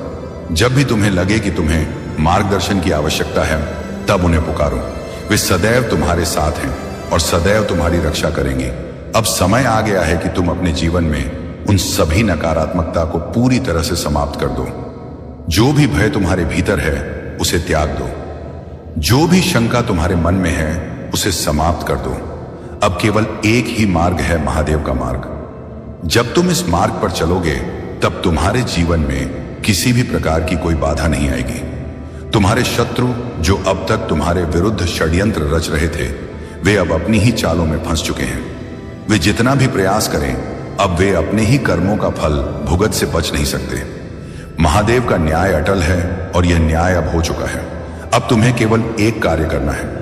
जब भी तुम्हें लगे कि तुम्हें मार्गदर्शन की आवश्यकता है, तब उन्हें पुकारो। वे सदैव तुम्हारे साथ हैं और सदैव तुम्हारी रक्षा करेंगे। अब समय आ गया है कि तुम अपने जीवन में उन सभी नकारात्मकता को पूरी तरह से समाप्त कर दो। जो भी भय तुम्हारे भीतर है उसे त्याग दो। जो भी शंका तुम्हारे मन में है उसे समाप्त कर दो। अब केवल एक ही मार्ग है, महादेव का मार्ग। जब तुम इस मार्ग पर चलोगे तब तुम्हारे जीवन में किसी भी प्रकार की कोई बाधा नहीं आएगी। तुम्हारे शत्रु जो अब तक तुम्हारे विरुद्ध षड्यंत्र रच रहे थे, वे अब अपनी ही चालों में फंस चुके हैं। वे जितना भी प्रयास करें, अब वे अपने ही कर्मों का फल भुगत से बच नहीं सकते। महादेव का न्याय अटल है और यह न्याय अब हो चुका है। अब तुम्हें केवल एक कार्य करना है।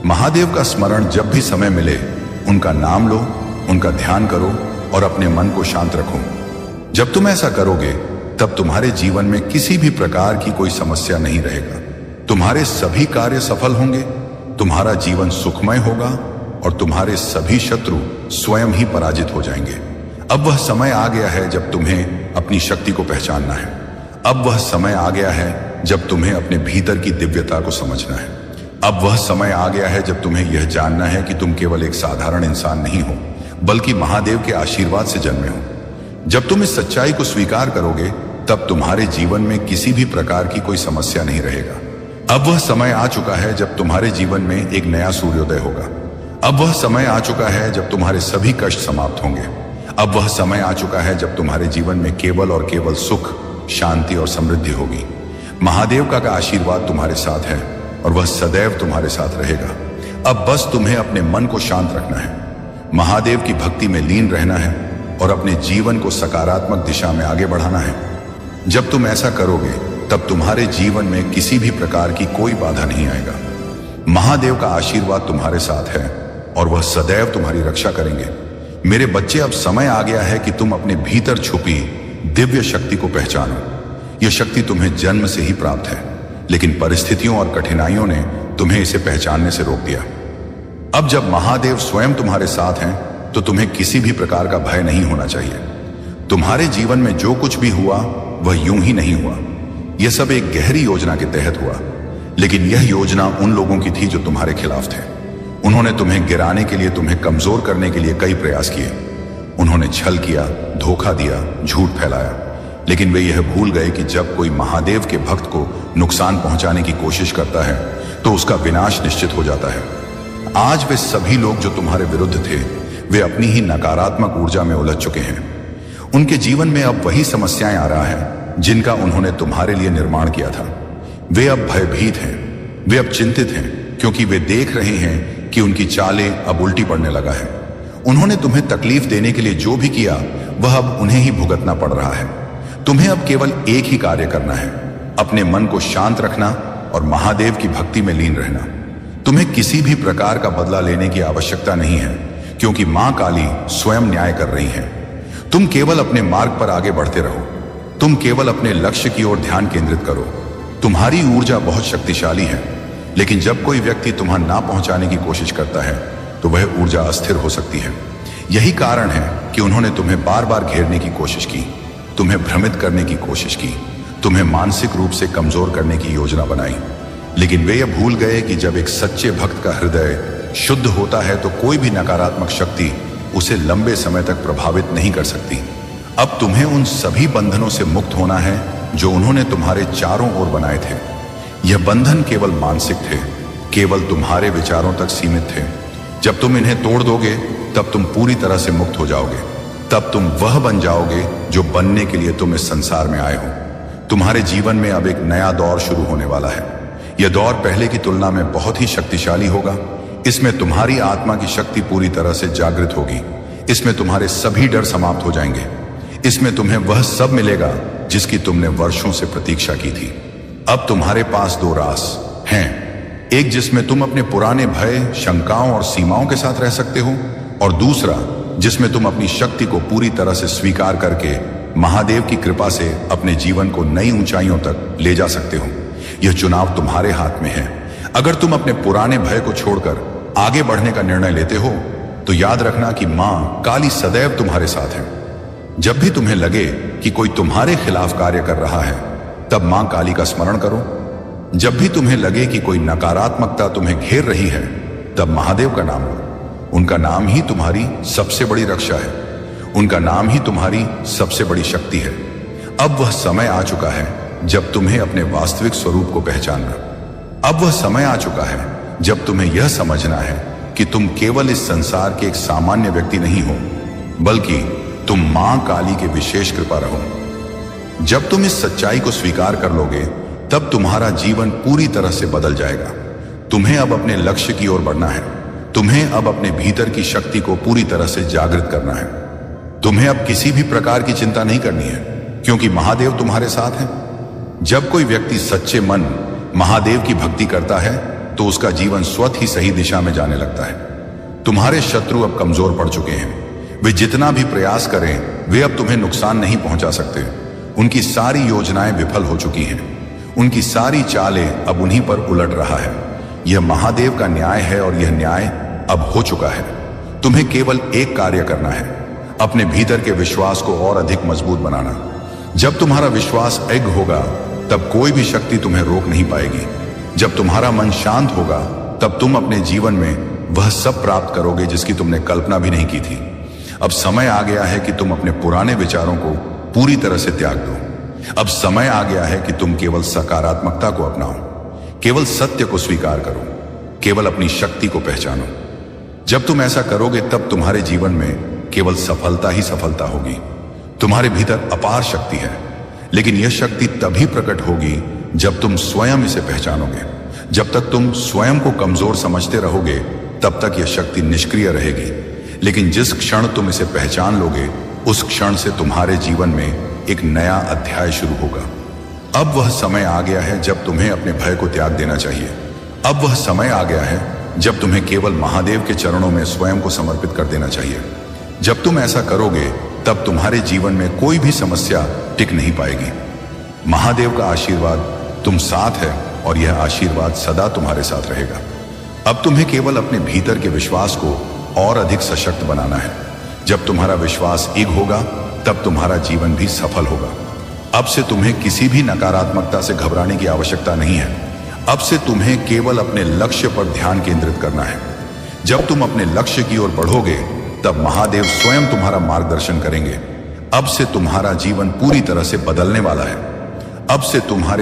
महादेव का स्मरण जब भी समय मिले, उनका नाम लो, उनका ध्यान करो और अपने मन को शांत रखो। जब तुम ऐसा करोगे तब तुम्हारे जीवन में किसी भी प्रकार की कोई समस्या नहीं रहेगा। तुम्हारे सभी कार्य सफल होंगे, तुम्हारा जीवन सुखमय होगा और तुम्हारे सभी शत्रु स्वयं ही पराजित हो जाएंगे। अब वह समय आ गया है जब तुम्हें अपनी शक्ति को पहचानना है। अब वह समय आ गया है जब तुम्हें अपने भीतर की दिव्यता को समझना है। अब वह समय आ गया है जब तुम्हें यह जानना है कि तुम केवल एक साधारण इंसान नहीं हो, बल्कि महादेव के आशीर्वाद से जन्मे हो। जब तुम इस सच्चाई को स्वीकार करोगे, तब तुम्हारे जीवन में किसी भी प्रकार की कोई समस्या नहीं रहेगा। अब वह समय आ चुका है जब तुम्हारे जीवन में एक नया सूर्योदय होगा। अब वह समय आ चुका है जब तुम्हारे सभी कष्ट समाप्त होंगे। अब वह समय आ चुका है जब तुम्हारे जीवन में केवल और केवल सुख, शांति और समृद्धि होगी। महादेव का आशीर्वाद तुम्हारे साथ है और वह सदैव तुम्हारे साथ रहेगा। अब बस तुम्हें अपने मन को शांत रखना है, महादेव की भक्ति में लीन रहना है और अपने जीवन को सकारात्मक दिशा में आगे बढ़ाना है। जब तुम ऐसा करोगे तब तुम्हारे जीवन में किसी भी प्रकार की कोई बाधा नहीं आएगा। महादेव का आशीर्वाद तुम्हारे साथ है और वह सदैव तुम्हारी रक्षा करेंगे। मेरे बच्चे, अब समय आ गया है कि तुम अपने भीतर छुपी दिव्य शक्ति को पहचानो। यह शक्ति तुम्हें जन्म से ही प्राप्त है, लेकिन परिस्थितियों और कठिनाइयों ने तुम्हें इसे पहचानने से रोक दिया। अब जब महादेव स्वयं तुम्हारे साथ हैं, तो तुम्हें किसी भी प्रकार का भय नहीं होना चाहिए। तुम्हारे जीवन में जो कुछ भी हुआ वह यूं ही नहीं हुआ। यह सब एक गहरी योजना के तहत हुआ, लेकिन यह योजना उन लोगों की थी जो तुम्हारे खिलाफ थे। उन्होंने तुम्हें गिराने के लिए, तुम्हें कमजोर करने के लिए कई प्रयास किए। उन्होंने छल किया, धोखा दिया, झूठ फैलाया, लेकिन वे यह भूल गए कि जब कोई महादेव के भक्त को नुकसान पहुंचाने की कोशिश करता है तो उसका विनाश निश्चित हो जाता है। आज वे सभी लोग जो तुम्हारे विरुद्ध थे, वे अपनी ही नकारात्मक ऊर्जा में उलझ चुके हैं। उनके जीवन में अब वही समस्याएं आ रहा है जिनका उन्होंने तुम्हारे लिए निर्माण किया था। वे अब भयभीत हैं, वे अब चिंतित हैं, क्योंकि वे देख रहे हैं कि उनकी चालें अब उल्टी पड़ने लगा है। उन्होंने तुम्हें तकलीफ देने के लिए जो भी किया वह अब उन्हें ही भुगतना पड़ रहा है। तुम्हें अब केवल एक ही कार्य करना है, अपने मन को शांत रखना और महादेव की भक्ति में लीन रहना। तुम्हें किसी भी प्रकार का बदला लेने की आवश्यकता नहीं है, क्योंकि मां काली स्वयं न्याय कर रही है। तुम केवल अपने मार्ग पर आगे बढ़ते रहो। तुम केवल अपने लक्ष्य की ओर ध्यान केंद्रित करो। तुम्हारी ऊर्जा बहुत शक्तिशाली है, लेकिन जब कोई व्यक्ति तुम्हां ना पहुंचाने की कोशिश करता है तो वह ऊर्जा अस्थिर हो सकती है। यही कारण है कि उन्होंने तुम्हें बार बार घेरने की कोशिश की, तुम्हें भ्रमित करने की कोशिश की, तुम्हें मानसिक रूप से कमजोर करने की योजना बनाई। लेकिन वे यह भूल गए कि जब एक सच्चे भक्त का हृदय शुद्ध होता है तो कोई भी नकारात्मक शक्ति उसे लंबे समय तक प्रभावित नहीं कर सकती। अब तुम्हें उन सभी बंधनों से मुक्त होना है जो उन्होंने तुम्हारे चारों ओर बनाए थे। यह बंधन केवल मानसिक थे, केवल तुम्हारे विचारों तक सीमित थे। जब तुम इन्हें तोड़ दोगे तब तुम पूरी तरह से मुक्त हो जाओगे। तब तुम वह बन जाओगे जो बनने के लिए तुम इस संसार में आए हो। तुम्हारे जीवन में अब एक नया दौर शुरू होने वाला है। यह दौर पहले की तुलना में बहुत ही शक्तिशाली होगा। इसमें तुम्हारी आत्मा की शक्ति पूरी तरह से जागृत होगी। इसमें तुम्हारे सभी डर समाप्त हो जाएंगे। इसमें तुम्हें वह सब मिलेगा जिसकी तुमने वर्षों से प्रतीक्षा की थी। अब तुम्हारे पास दो रास्ते हैं, एक जिसमें तुम अपने पुराने भय, शंकाओं और सीमाओं के साथ रह सकते हो, और दूसरा जिसमें तुम अपनी शक्ति को पूरी तरह से स्वीकार करके महादेव की कृपा से अपने जीवन को नई ऊंचाइयों तक ले जा सकते हो। यह चुनाव तुम्हारे हाथ में है। अगर तुम अपने पुराने भय को छोड़कर आगे बढ़ने का निर्णय लेते हो तो याद रखना कि मां काली सदैव तुम्हारे साथ है। जब भी तुम्हें लगे कि कोई तुम्हारे खिलाफ कार्य कर रहा है तब मां काली का स्मरण करो। जब भी तुम्हें लगे कि कोई नकारात्मकता तुम्हें घेर रही है तब महादेव का नाम लो। उनका नाम ही तुम्हारी सबसे बड़ी रक्षा है। उनका नाम ही तुम्हारी सबसे बड़ी शक्ति है। अब वह समय आ चुका है जब तुम्हें अपने वास्तविक स्वरूप को पहचानना। अब वह समय आ चुका है जब तुम्हें यह समझना है कि तुम केवल इस संसार के एक सामान्य व्यक्ति नहीं हो, बल्कि तुम मां काली के विशेष कृपा रहो। जब तुम इस सच्चाई को स्वीकार कर लोगे तब तुम्हारा जीवन पूरी तरह से बदल जाएगा। तुम्हें अब अपने लक्ष्य की ओर बढ़ना है। तुम्हें अब अपने भीतर की शक्ति को पूरी तरह से जागृत करना है। तुम्हें अब किसी भी प्रकार की चिंता नहीं करनी है, क्योंकि महादेव तुम्हारे साथ है। जब कोई व्यक्ति सच्चे मन महादेव की भक्ति करता है तो उसका जीवन स्वतः ही सही दिशा में जाने लगता है। तुम्हारे शत्रु अब कमजोर पड़ चुके हैं। वे जितना भी प्रयास करें वे अब तुम्हें नुकसान नहीं पहुंचा सकते। उनकी सारी योजनाएं विफल हो चुकी हैं। उनकी सारी चालें अब उन्हीं पर उलट रहा है। यह महादेव का न्याय है और यह न्याय अब हो चुका है। तुम्हें केवल एक कार्य करना है, अपने भीतर के विश्वास को और अधिक मजबूत बनाना। जब तुम्हारा विश्वास अड़िग होगा तब कोई भी शक्ति तुम्हें रोक नहीं पाएगी। जब तुम्हारा मन शांत होगा तब तुम अपने जीवन में वह सब प्राप्त करोगे जिसकी तुमने कल्पना भी नहीं की थी। अब समय आ गया है कि तुम अपने पुराने विचारों को पूरी तरह से त्याग दो। अब समय आ गया है कि तुम केवल सकारात्मकता को अपनाओ, केवल सत्य को स्वीकार करो, केवल अपनी शक्ति को पहचानो। जब तुम ऐसा करोगे तब तुम्हारे जीवन में केवल सफलता ही सफलता होगी। तुम्हारे भीतर अपार शक्ति है, लेकिन यह शक्ति तभी प्रकट होगी जब तुम स्वयं इसे पहचानोगे। जब तक तुम स्वयं को कमजोर समझते रहोगे तब तक यह शक्ति निष्क्रिय रहेगी। लेकिन जिस क्षण तुम इसे पहचान लोगे उस क्षण से तुम्हारे जीवन में एक नया अध्याय शुरू होगा। अब वह समय आ गया है जब तुम्हें अपने भय को त्याग देना चाहिए। अब वह समय आ गया है जब तुम्हें केवल महादेव के चरणों में स्वयं को समर्पित कर देना चाहिए। जब तुम ऐसा करोगे तब तुम्हारे जीवन में कोई भी समस्या टिक नहीं पाएगी। महादेव का आशीर्वाद तुम साथ है और यह आशीर्वाद सदा तुम्हारे साथ रहेगा। अब तुम्हें केवल अपने भीतर के विश्वास को और अधिक सशक्त बनाना है। जब तुम्हारा विश्वास एक होगा तब तुम्हारा जीवन भी सफल होगा। अब से तुम्हें किसी भी नकारात्मकता से घबराने की आवश्यकता नहीं है। अब से तुम्हें केवल अपने लक्ष्य पर ध्यान केंद्रित करना है। जब तुम अपने लक्ष्य की ओर बढ़ोगे तब महादेव स्वयं तुम्हारा मार्गदर्शन करेंगे। अब से तुम्हारा जीवन पूरी तरह से बदलने वाला है। अब से तुम्हारे